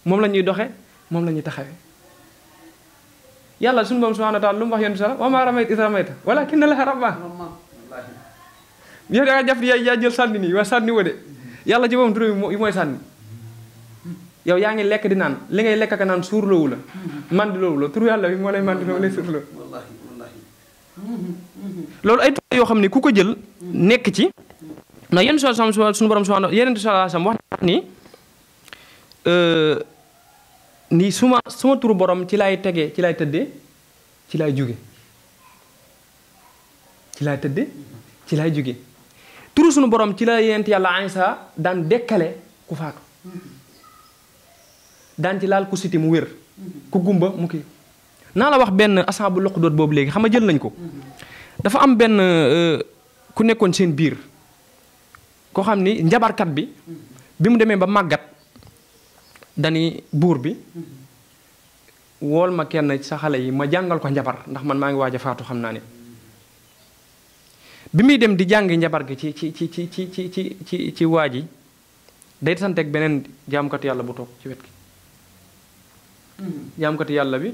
moom la ñuy doxe moom la ñuy taxawee yàlla sunu borom subhanahu wa taala lu mu wax yonent sala wa maa ramayta iz ramayta walaakinna llaaha ramaa yow da nga jàpp yaa jël sànni nii waa sànni wa de yàlla ci boppam tur yi mooy sànni yow yaa ngi lekk di naan li ngay lekk ak naan suurloowu la mandi loowu la tur yàlla bi moo lay mandi moo lay suurloo loolu ay tur yoo xam ne ku ko jël nekk ci ndax yenn suñu borom subhanahu yeneen salaasam wax ni ni suma turu borom ci laay tegee ci laay tëddee ci laay jóge ci laay tëddee ci laay jóge turu suñu borom ci la yent yàlla Isa daan dekkale ku faatu daan ci laal ku siti mu wér ku gumba mu kii naa la wax benn asaabu luqdoot boobu léegi xam nga jël nañ ko dafa am benn ku nekkoon seen biir koo xam ni njabarkat bi mu demee ba màggat dani buur bi wool ma kenn sa xale yi ma jàngal ko njabar ndax man maa ngi waaj a faatu xam naa ne bi muy dem di jàng njabar gi ci waa ji day santeeg beneen jaamkatu yàlla bu toog ci wet gi jaamkatu yàlla bi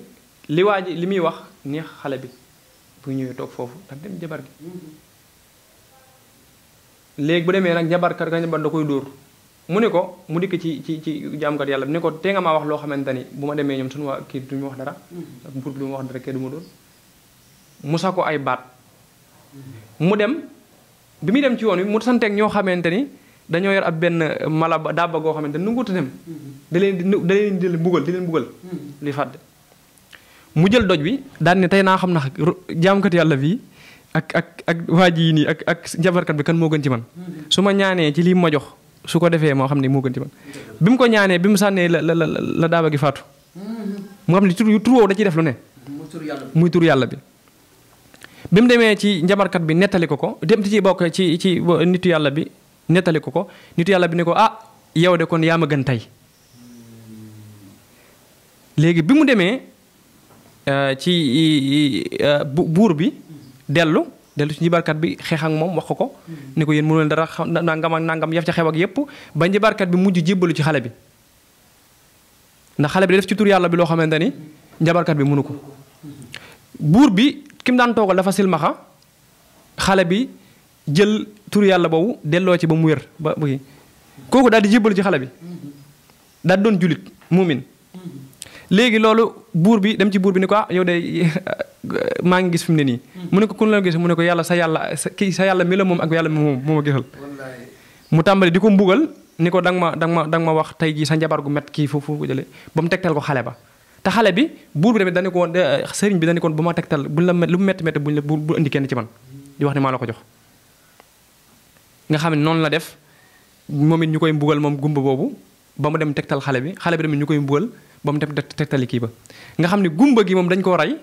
li waa ji li muy wax neex xale bi bu ñëwee toog foofu ndax dem njabar gi léegi bu demee nag njabarkat ka njabar da koy dóor mu ne ko mu dikk ci jaamkat yàlla bi ne ko tee nga maa wax loo xamante ni bu ma demee ñoom suñu waa kii duñu wax dara ak buur bi du ma wax dara kee du ma doon musa ko ay baat mu dem bi muy dem ci yoon wi mu santeeg ñoo xamante ni dañoo yor ab benn mala dabba goo xamante ni nu nguta dem da leen di mbugal li fàdd mu jël doj bi daal ne tey naa xam na jaamkat yàlla bi ak waa ji nii ak jabarkat bi kan moo gën ci man su ma ñaanee ci lii ma jox su ko defee moo xam ne moo gën ci man bi mu ko ñaanee bi mu sànnee la daaba gi faatu mu xam ne tur woowu da ciy def lu ne muy tur yàlla bi bi mu demee ci njabarkat bi nettali ko dem ci bokk ci nitu yàlla bi nettali ko nitu yàlla bi ne ko ah yow de kon yaa ma gën tey léegi bi mu demee ci buur bi dellu ci njibarkat bi xeex ak moom wax ko ni ko yéen mënu leen dara nangam ak nangam yaf ca xew ak yépp ba njibarkat bi mujj jébbalu ci xale bi ndax xale bi def ci tur yàlla bi loo xamante ni njabarkat bi mënu ko buur bi ki mu daan toogal dafa silmaxa xale bi jël tur yàlla boobu delloo ci ba mu wér ba kooku daal di jébbalu ci xale bi daal di doon julit muumin léegi loolu buur bi dem ci buur bi ni ko ah yow de maa ngi gis fi mu ne nii mu ne ko kun la gis mu ne ko yàlla sa yàlla mi la moom ak yàlla mi moo ma gisal mu tàmbali di ko mbugal ni ko danga ma wax tey jii sa njabar gu met kii foofu jële ba mu tegtal ko xale ba te xale bi buur bi tamit dañu ko woon sëriñ bi dañu ko woon bu ma tegtal buñ la lu mu métti métti buñ la bu indi kenn ci man di wax ne maa la ko jox nga xam ne noonu la def moom it ñu koy mbugal moom gumba boobu ba mu dem tegtal xale bi tamit ñu koy mbugal ba mu dem tegtali kii ba nga xam ne gumba gi moom dañ koo rey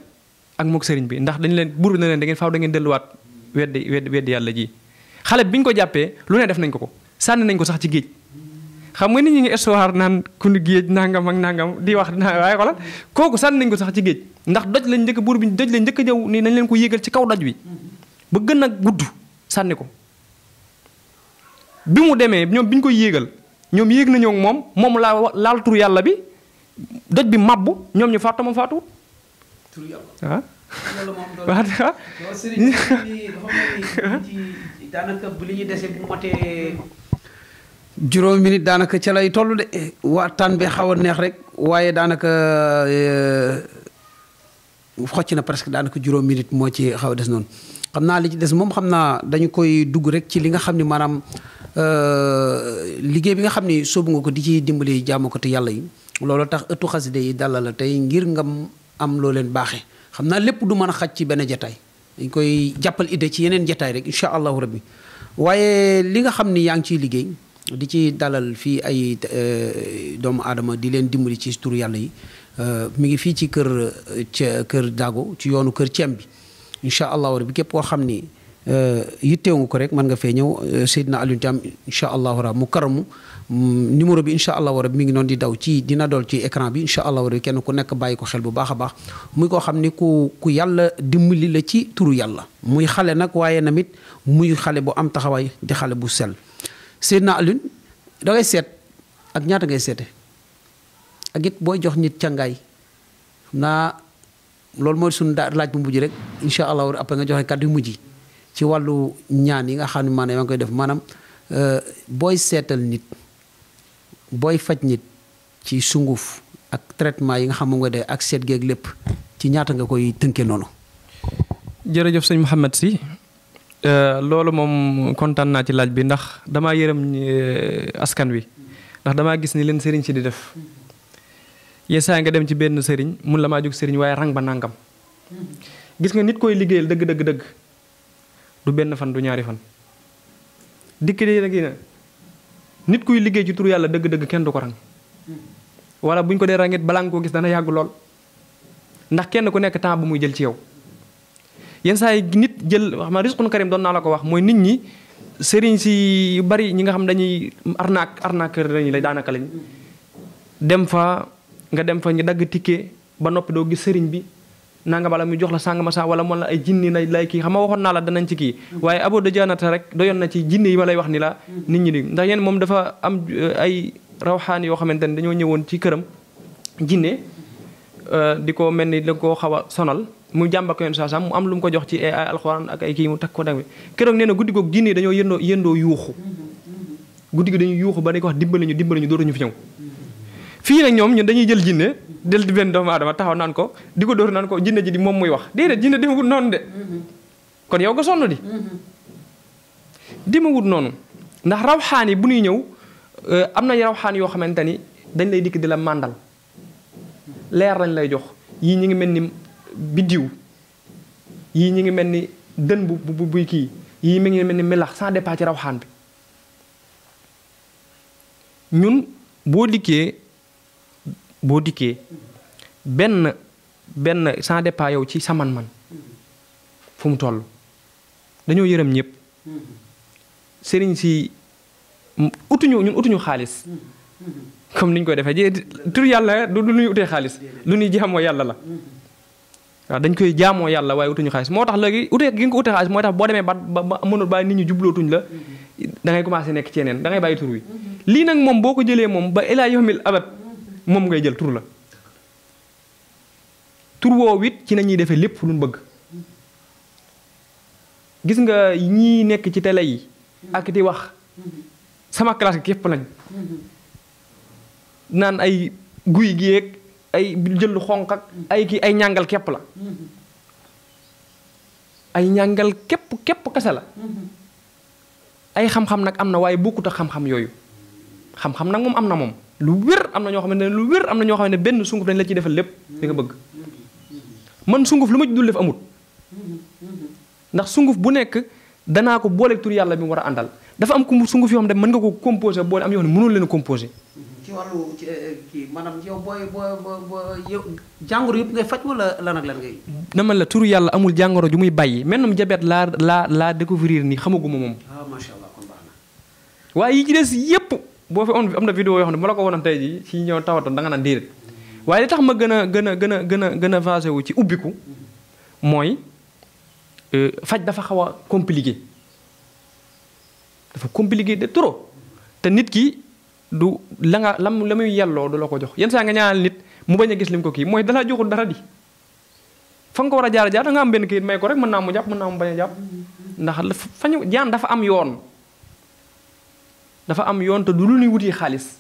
ak mook sëriñ bi ndax dañu leen buur bi na leen da ngeen faaw da ngeen delluwaat weddi yàlla ji xale bi ñu ko jàppee lu ne def nañ ko sànni nañ ko sax ci géej xam nga nit ñi ngi histoire naan ku ñu géej nangam ak nangam di wax waaye xoolal kooku sànni nañ ko sax ci géej ndax doj lañ njëkk buur bi doj lañ njëkk ñëw ni nañ leen ko yéegal ci kaw doj wi ba gën a gudd sànni ko bi mu demee ñoom bi ñu koy yéegal ñoom yéeg nañoo ak moom laal tur yàlla bi doj bi mabbu ñoom ñu faatu moom faatuwut tur yàlla daanaka bu li ñuy dese bu motee juróomi minute daanaka ca lay toll de waxtaan bi xaw a neex rek waaye daanaka xocc na presque daanaka juróom minute moo ci xaw a des noonu xam naa li ci des moom xam naa dañu koy dugg rek ci li nga xam ni maanaam liggéey bi nga xam ni sóobu nga ko di ci dimbali jaamu ko te yàlla yi loolu tax ëttu xasida yi dalal la tey ngir nga am loo leen baaxee xam naa lépp du mën a xaj ci benn jataay dañ koy jàppal idée ci yeneen jataay rek incha allahu rabbi waaye li nga xam ni yaa ngi ciy liggéey di ci dalal fii ay doomu aadama di leen dimbali ci turu yàlla yi mi ngi fii ci kër Daago ci yoonu kër Ceem bi incha allahu rabbi képp koo xam ni yitteewu ko rek mën nga fee ñëw Seydina Alioune Thiam incha allahu rabbi mu karamu numéro bi incha allahu rabbi mi ngi noonu di daw dina dool ci écran bi incha allahu rabbi kenn ku nekk bàyyi ko xel bu baax a baax muy koo xam ni ku yàlla dimbali la ci turu yàlla muy xale nag waaye namit muy xale bu am taxawaay di xale bu sell Seydina Alioune da ngay seet ak ñaata ngay seete ak it booy jox nit càngaay xam naa loolu mooy suñu laaj bu mujj rek incha allahu rabbi après nga joxe kàddu yu mujj ci wàllu ñaan yi nga xam ne maanaam yaa ngi koy def maanaam booy seetal nit booy faj nit ci sunguf ak traitement yi nga xam moom nga def ak seet geeg lépp ci ñaata nga koy tënkee noonu. jërëjëf sëñ Mouhamed Sy loolu moom kontaan naa ci laaj bi ndax damaa yërëm askan wi ndax damaa gis ni leen sëriñ si di def yeesaa nga dem ci benn sëriñ mun la maa jóg sëriñ waaye rang ba nangam gis nga nit koy liggéeyal dëgg du benn fan du ñaari fan dikk de nag na nit kuy liggéey ci tur yàlla dëgg-dëgg kenn du ko rang wala buñ ko dee rangit balaa nga koo gis dana yàgg lool ndax kenn ku nekk temps bu muy jël ci yow yenn saa yi nit jël wax ma risqun karim doon naa la ko wax mooy nit ñi sëriñ si yu bari ñi nga xam dañuy arnaqueur lañu lay daanaka lañ dem fa nga dem fa ñu dagg ticket ba noppi doo gis sëriñ bi nanga bala mu jox la sàng ma sa wala moom la ay jinni na lay kii xam nga waxoon naa la danañ ci kii waaye abo de janata rek doyoon na ci jinni yi ma lay wax ni la nit ñi di ndax yéen moom dafa am ay rawxaan yoo xamante ne dañoo ñëwoon ci këram jinne di ko mel ni da koo xaw a sonal mu jàmba ko yoon saa sam mu am lu mu ko jox ci ay alxuraan ak ay kii mu takk ko dang bi keroog nee na guddi googu jinne yi dañoo yëndoo yuuxu guddi gi dañuy yuuxu ba dañ ko wax dimbali ñu dootuñu fi ñëw fii nag ñoom ñun dañuy jël jinne del di benn doomu aadama taxaw naan ko di ko dóor naan ko jinne ji di moom muy wax déedéet jinne dima wut noonu de kon yow nga sonn di dima wut noonu ndax rawxaan yi bu ñuy ñëw am na rawxaan yoo xamante ni dañ lay dikk di la màndal leer lañ lay jox yii ñi ngi mel ni biddiw yii ñi ngi mel ni dën bu buy kii yii mi ngi mel ni melax sans départ ci rawxaan bi ñun boo dikkee benn sans départ yow ci sa man-man fu mu toll dañoo yërëm ñëpp sëriñ si utuñu xaalis comme niñ koy defee tur yàlla du lu ñuy utee xaalis lu ñuy jaamoo yàlla la waaw dañ koy jaamoo yàlla waaye utuñu xaalis moo tax léegi utee gi nga ko utee xaalis mooy tax boo demee ba mënul bàyyi nit ñi jublootuñ la da ngay commencé nekk ci yeneen da ngay bàyyi tur wi lii nag moom boo ko jëlee moom ba ilaa yawmil abad moom ngay jël tur la tur woowu it ci nañuy defee lépp lu ñu bëgg gis nga ñii nekk ci télé yi ak di wax sama classe képp lañ naan ay guy gi ak ay jël lu xonq ak ay kii ay ñàngal képp la ay ñàngal képp kese la ay xam-xam nag am na waaye bokkut ak xam-xam yooyu xam-xam nag moom am na moom lu wér am na ñoo xamante ne lu wér am na ñoo xamante ne benn sunguf dañ la ciy defal lépp li nga bëgg man sunguf lu ma ci dul def amut ndax sunguf bu nekk danaa ko booleeg tur yàlla bi mu war a àndal dafa am sunguf yoo xam ne mën nga ko composé boole am yoo xam ne mënul leen a composé. ci wàllu kii maanaam yow booy yow jàngoro yëpp ngay faj wala lan ak lan ngay. dama la tur yàlla amul jàngoro ju muy bàyyi maintenant jabet laa découvrir nii xamaguma moom. waaye yi ci des yépp boo fi am na vidéo yoo xam ne ma la ko wonoon tey jii ci ñëw tawatoon da nga naan déedéet waaye li tax ma gën a vasé wu ci ubbiku mooy faj dafa xaw a compliqué de trop te nit ki du la muy yelloo du la ko jox yenn saa nga ñaanal nit mu bañ a gis lim ko kii mooy dalaa joxul dara di fa nga ko war a jaar da nga am benn kayit may ko rek mën naa mu jàpp mën naa mu bañ a jàpp ndax fañu jaan dafa am yoon te du lu ñuy wuti xaalis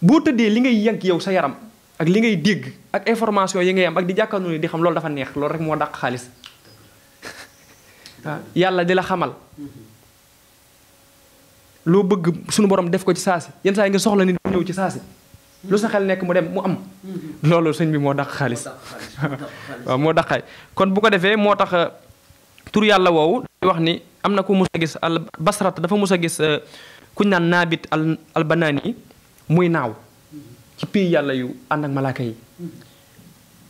boo tëddee li ngay yëg yow sa yaram ak li ngay dégg ak information yi ngay am ak di jàkkaarloo ni di xam loolu dafa neex loolu rek moo dàq xaalis waaw yàlla di la xamal loo bëgg suñu borom def ko ci saasi yenn saa yi nga soxla nit ñëw ci saasi lu sa xel nekk mu dem mu am loolu sëñ bi moo dàq xaalis waaw moo dàqaay kon bu ko defee moo tax tur yàlla woowu di wax ni am na ku mus a gis al basrat dafa mus a gis kuñ naan naabit al banaani muy naaw ci pays yàlla yu ànd ak malaaka yi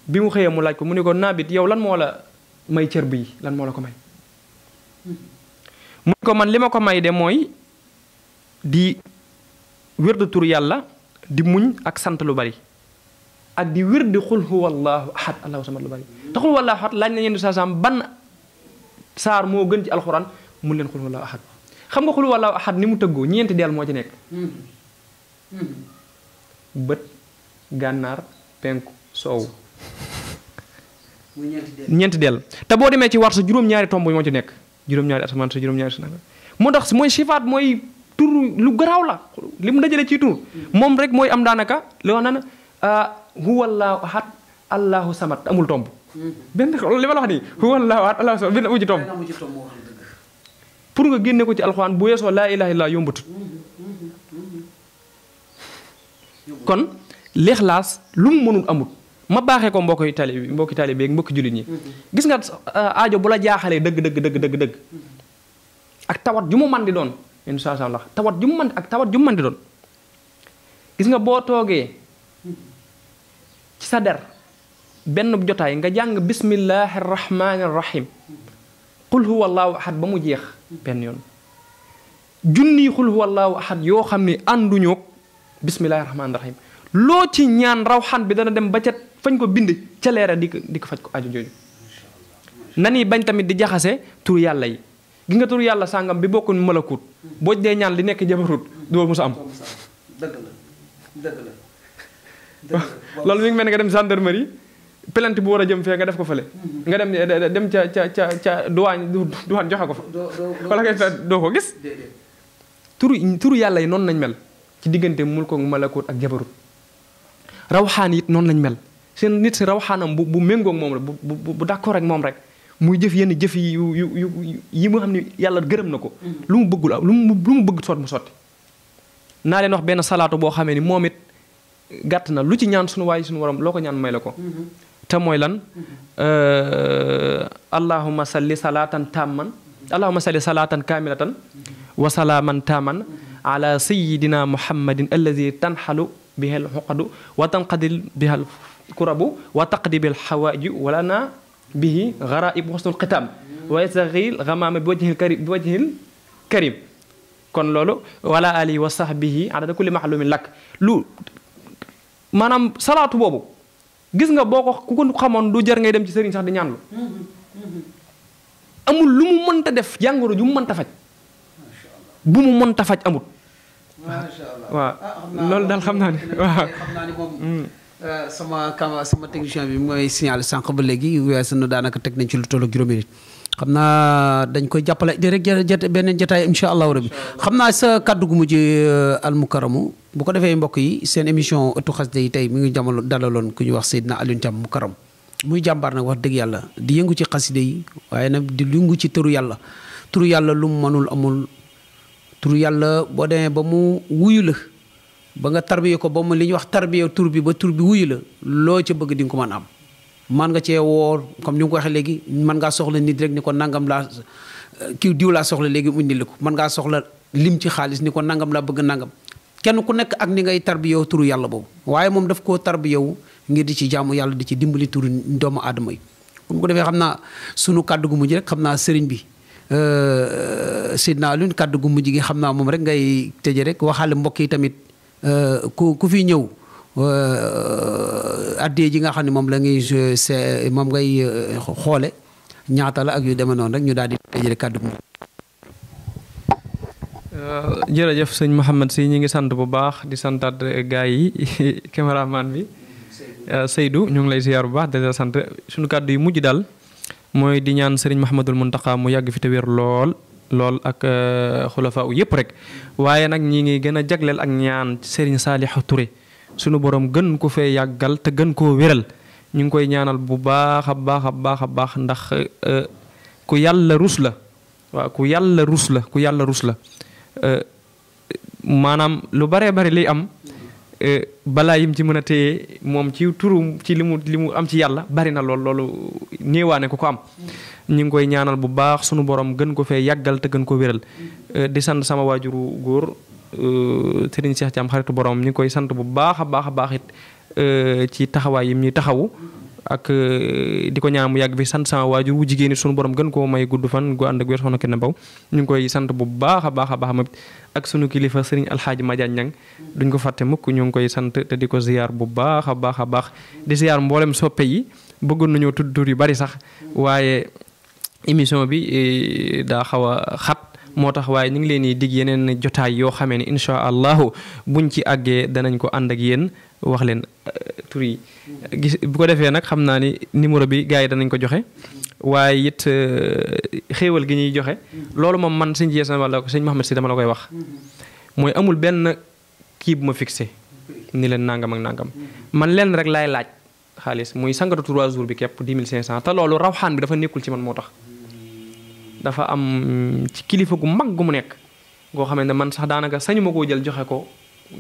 bi mu xëyee mu laaj ko mu ne ko naabit yow lan moo la may cër bii lan moo la ko may mu ne ko man li ma ko may de mooy di wérdu tur yàlla di muñ ak sant lu bari ak di wérdi xul huwa allahu ahad allahu samad lu bari te xul huwa allahu ahad laaj na ñeen saa saam ban saar moo gën ci alxuraan mun leen xul huwa allahu ahad xam nga xul huwa allahu ahad ni mu tëggoo ñeenti deel moo ci nekk bët gànnaar penku soowu ñeenti deel te boo demee ci war sa juróom-ñaari tomb moo ci nekk juróom-ñaari asamaan sa juróom-ñaari sa moo tax mooy sifaat mooy tur lu garaaw la li mu dajale ci tur moom rek mooy am daanaka li wax naan huwa allahu ahad allahu samad amul tomb benn li ma la wax nii huwa allahu ahad allahu samad benn amu ci tomb pour nga génne ko ci alxuraan bu yeesoo laa ilaha illa yombatut kon lixlaas lu mu mënul amut ma baaxee ko mbokki taalibe bi mbokki jullit ñi gis nga aajo bu la jaaxalee dëgg ak tawat ju mu man di doon insha Allah tawat ju mu man di doon gis nga boo toogee ci sa der benn jotaay nga jàng bismillahi rahmani rahim qul huwa allahu ahad ba mu jeex benn yoon junni qul huwa allahu ahad yoo xam ne ànduñoog bismillahi rahmani rahim loo ci ñaan rawxaan bi dana dem ba ca fañ ko bind ca leera di ko faj ko aju jooju nani bañ tamit di jaxase tur yàlla yi gi nga tur yàlla sàngam bi bokku malakut boo dee ñaan li nekk jabarut doo musa am dëgg la loolu mi ngi mel ne nga dem gendarmerie plainte bu war a jëm fee nga def ko fële nga dem ca douane joxe ko fa wala nga doo ko gis turu yàlla yi noonu nañ mel ci diggante mulk ak malakut ak jabarut rawxaan it noonu lañ mel seen nit si rawxaanam bu méngoog moom rek bu d'accord ak moom rek muy jëf yenn jëf yi mu xam ne yàlla gërëm na ko lu mu bëggul lu mu bëgg sotti mu sotti naa leen wax benn salaatu boo xamee ni moom it gàtt na lu ci ñaan suñu waay suñu waram loo ko ñaan may la ko te mooy lan allahumma salli salatan kamilatan wa salaaman taman ala sayidina muhammadin alladi tanxalu bihal xuqadu wa tanqadil bihal kurabu wa taqdi bil xawaaju wala na bihi garaib xusnul xitaam wa yastaxil gamaama bi wajhil karim kon loolu wala alihi wa sahbihi adada kulli maxlumin lakk lu maanaam salaatu boobu gis nga boo ko ku ko xamoon du jar ngay dem ci sëriñ sax di ñaanlu amul lu mu mënta def jàngoro ju mu mënta faj bu mu mënta faj amul waaw loolu daal xam naa ne waaw moom sama technicien bi mooy signal sànq ba léegi weesu na daanaka teg nañ ci lu tollu juróomi nit xam naa dañ koy jàppale di rek beneen jotaay insha allahu rabbi xam naa sa kàddu gu mujj almukaramu bu ko defee mbokk yi seen émission ëttu xasida yi tey mi ngi jamono dalaloon ku ñuy wax Seydina Alioune Thiam mukaram muy jàmbaar nag wax dëgg yàlla di yëngu ci xasida yi waaye nag di yëngu ci turu yàlla lu mu mënul amul turu yàlla boo demee ba mu wuyu la ba nga tarbiye ko ba mu li ñuy wax tarbiye tur bi ba tur bi wuyu la loo ca bëgg di nga ko mën am man nga cee woor comme ni nga ko waxee léegi man ngaa soxla nit rek ni ko nangam laa kii diw laa soxla léegi mu indil ko man ngaa soxla lim ci xaalis ni ko nangam laa bëgg nangam kenn ku nekk ak ni ngay tarbiyewu turu yàlla boobu waaye moom daf koo tarbiyewu ngir di ci jaamu yàlla di ci dimbali turu doomu aadama yi bu ko defee xam naa sunu kàddu gu mujj rek xam naa sëriñ bi Seydina Alioune kàddu gu mujj gi xam naa moom rek ngay tëje rek waxaale mbokk yi tamit ku fi ñëw addee ji nga xam ne moom la ngay moom ngay xoole ñaata la ak yu demee noonu rek ñu daal di tëje rek kàddu gu mujj. jërëjëf sëñ Mouhamed si ñi ngi sant bu baax di santaat gars yi caméraman bi Seydou ñu ngi lay ziar bu baax di la sant suñu kàddu yu mujj daal mooy di ñaan sëriñ Mouhamadul Mountakha mu yàgg fi te wér lool ak xulafaa yëpp rek waaye nag ñi ngi gën a jagleel ak ñaan sëriñ Saliou Touré suñu borom gën ko fee yàggal te gën koo wéral ñu ngi koy ñaanal bu baax a baax a baax a baax ndax ku yàlla rus la waaw ku yàlla rus la maanaam lu baree bari liy am balaa yim ci mën a téye moom ci turu ci li mu am ci yàlla bari na loolu néewaane ko am ñu ngi koy ñaanal bu baax sunu borom gën ko fee yàggal te gën ko wéral di sant sama waajuru góor Serigne Cheikh Thiam xaritu borom ñu ngi koy sant bu baax a baax it ci taxawaay yim ñuy taxawu ak di ko ñaan mu yàgg fi sant sama waajur wu jigéen ñi sunu borom gën koo may gudd fan gu ànd ak wér soxna Kine Mbaw ñu ngi koy sant bu baax a baax ak sunu kilifa sëriñ Alxaaji Madiagne Niang duñ ko fàtte mukk ñu ngi koy sant te di ko ziyaar bu baax a baax di ziyaar mboolem soppe yi bëggoon nañoo tudd tur yu bari sax waaye émission bi daa xaw a xat moo tax waaye ñu ngi leen di dig yeneen jotaay yoo xamee ne incha allahu buñ ci àggee danañ ko ànd ak yéen wax leen tur yi gis bu ko defee nag xam naa ni numéro bi gars yi danañ ko joxe waaye it xéewal gi ñuy joxe loolu moom man sëñ Jees wala sëñ Mouhamed si dama la koy wax mooy amul benn kii bu ma fixé ni leen nangam ak nangam man leen rek laay laaj xaalis muy sangatu 3 jours bi képp 10 500 te loolu rawxaan bi dafa nekkul ci man moo tax dafa am ci kilifa gu mag gu mu nekk goo xam ne man sax daanaka sañu ma koo jël joxe ko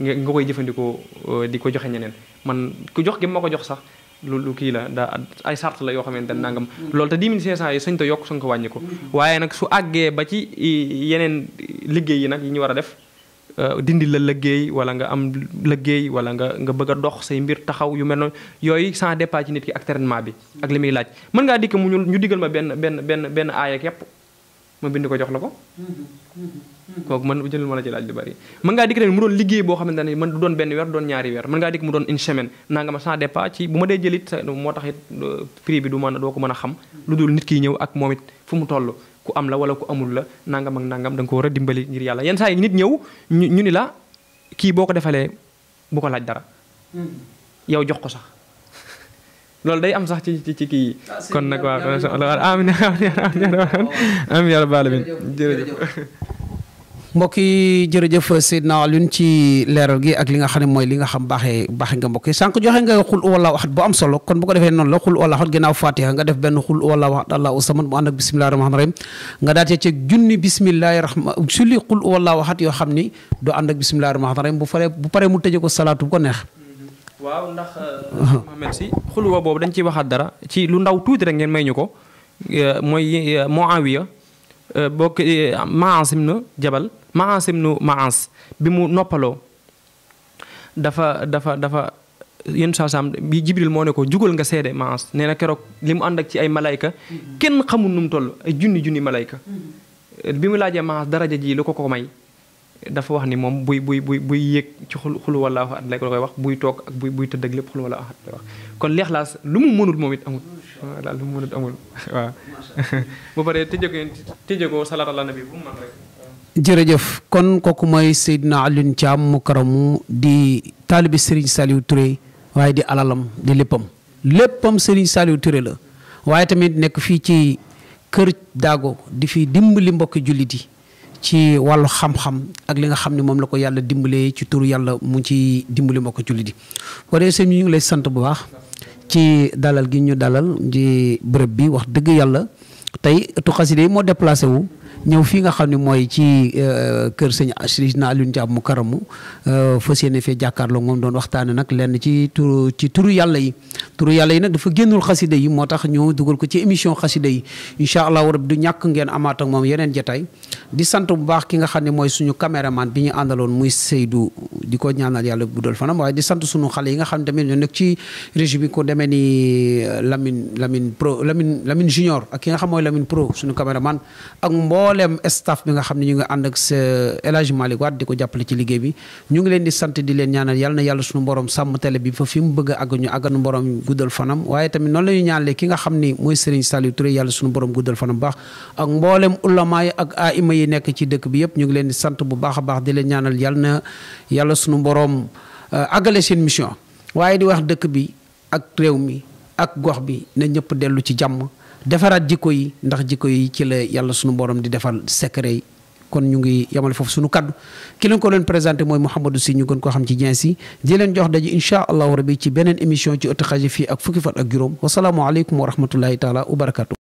nga koy jëfandikoo di ko joxe ñeneen man ku jox gi ma ko jox sax lu kii la daa ay sart la yoo xamante ne nangam loolu te 10 500 yi sañ ta yokk sañ ko wàññi ko waaye nag su àggee ba ci yeneen liggéey yi nag yi ñu war a def dindi la liggéey wala nga am liggéey wala nga bëgg a dox say mbir taxaw yu mel noonu yooyu sans départ ci nit ki ak traitement bi ak li muy laaj mën ngaa dikk mu ñu diggal ma benn aaya képp ma bind ko jox la ko kooku man jëlal ma la ci laaj lu bari mën ngaa dikk tamit mu doon liggéey boo xamante ne man du doon benn weer doon ñaari weer mën ngaa dikk mu doon une semaine nanga ma sans départ ci bu ma dee jëlit moo tax it prix bi doo ko mën a xam lu dul nit kiy ñëw ak moom it fu mu toll ku am la wala ku amul la nangam ak nangam da nga ko war a dimbali ngir yàlla yenn saa yi nit ñëw ñu ni la kii boo ko defalee bu ko laaj dara yow jox ko sax loolu day am sax ci kii yi kon nag waaw amiin amiin yaa rabbal aalamiin jërëjëf mbokk yi jërëjëf Seydina Alioune ci leeral gi ak li nga xam ne mooy li nga xam baaxee nga mbokk yi sànq joxe nga xul wallaahu ahad bu am solo kon bu ko defee noonu la xul wallaahu ahad ginnaaw Fatiha nga def benn xul wallaahu ahad Allahu samad mu ànd ak bismillahi rahmaani rahim nga daatee ci junni bismillahi rahmaan sulli xul wallaahu ahad yoo xam ni doo ànd ak bismillahi rahmaani rahim bu paree mu tëjee ko salaatu bu ko neex. waaw ndax Mohamed si xulwa boobu dañ ciy waxaat dara ci lu ndaw tuuti rek ngeen may ñu ko mooy Muawiya bokk Maas ibnu Jabal Maas ibnu Maas bi mu noppaloo dafa yenn saa saam bi Jibril moo ne ko jugal nga seede Maas nee na keroog li mu ànd ak ci ay malayka kenn xamul nu mu toll ay junni malayka bi mu laajee Maas daraja ji lu ko may dafa wax ni moom buy yéeg ci xul wallaahu ahad la koy wax buy toog ak buy tëdd ak lépp xul wallaahu ahad lay wax kon Lixlaas lu mu mënul moom it amul daal lu mu mënul amul waaw bu paree tëjee ko salaatu ala nabi bu mu mën rek. jërëjëf kon kooku mooy Seydina Alioune Thiam mu karamu di taalibi Serigne Saliou Touré waaye di alalam di léppam Serigne Saliou Touré la waaye tamit nekk fii ci kër Daago di fi dimbali mbokki jullit yi ci wàllu xam-xam ak li nga xam ne moom la ko yàlla dimbalee ci turu yàlla mu ci dimbali mbokki jullit yi boo dee sëñ ñu ngi lay sant bu baax ci dalal gi ñu dalal di bërëb bi wax dëgg yàlla tey ëttu xasida yi moo déplacé wu ñëw fii nga xam ne mooy ci kër sëñ Sidina Alioune Thiam mu karamu fas yéene fee jàkkaarloo moom doon waxtaane nag lenn ci turu yàlla yi nag dafa génnul xasida yi moo tax ñu dugal ko ci émission xasida yi incha allahu rabbi du ñàkk ngeen amaat ak moom yeneen jotaay di sant bu baax ki nga xam ne mooy suñu caméraman bi ñu àndaloon muy Seydou di ko ñaanal yàlla guddal fanam waaye di sant suñu xale yi nga xam ne tamit ñoo nekk ci régie bi ko demee ni Lamine Junior ak ki nga xam mooy Lamine Pro suñu caméraman ak mboolem staff bi nga xam ne ñu ngi ànd ak El Hadj Malick Wade di ko jàppale ci liggéey bi ñu ngi leen di sant di leen ñaanal yàlla na yàlla suñu borom sàmm télé bi fa fi mu bëgg a àgg ñu àgganu borom guddal fanam waaye tamit noonu la ñu ñaanalee ki nga xam ni mooy Serigne Saliou Touré yàlla suñu borom guddal fanam baax ak mboolem ulama yi ak aima yi nekk ci dëkk bi yëpp ñu ngi leen di sant bu baax a baax di leen ñaanal yàlla na yàlla suñu borom àggale seen mission waaye di wax dëkk bi ak réew mi ak gox bi na ñëpp dellu ci jàmm defaraat jikko yi ndax jikko yi ci la yàlla suñu borom di defal secret yi kon ñu ngi yamale foofu suñu kaddu ki leen ko leen présenté mooy Mouhamadou Sy ñu gën koo xam ci Dieng Sy di leen jox daje incha allahu rabbi ci beneen émission ci ëtt xaji fii ak fukki fan ak juróom wasalaamualeykum wa rahmatullahi taala wa barakatu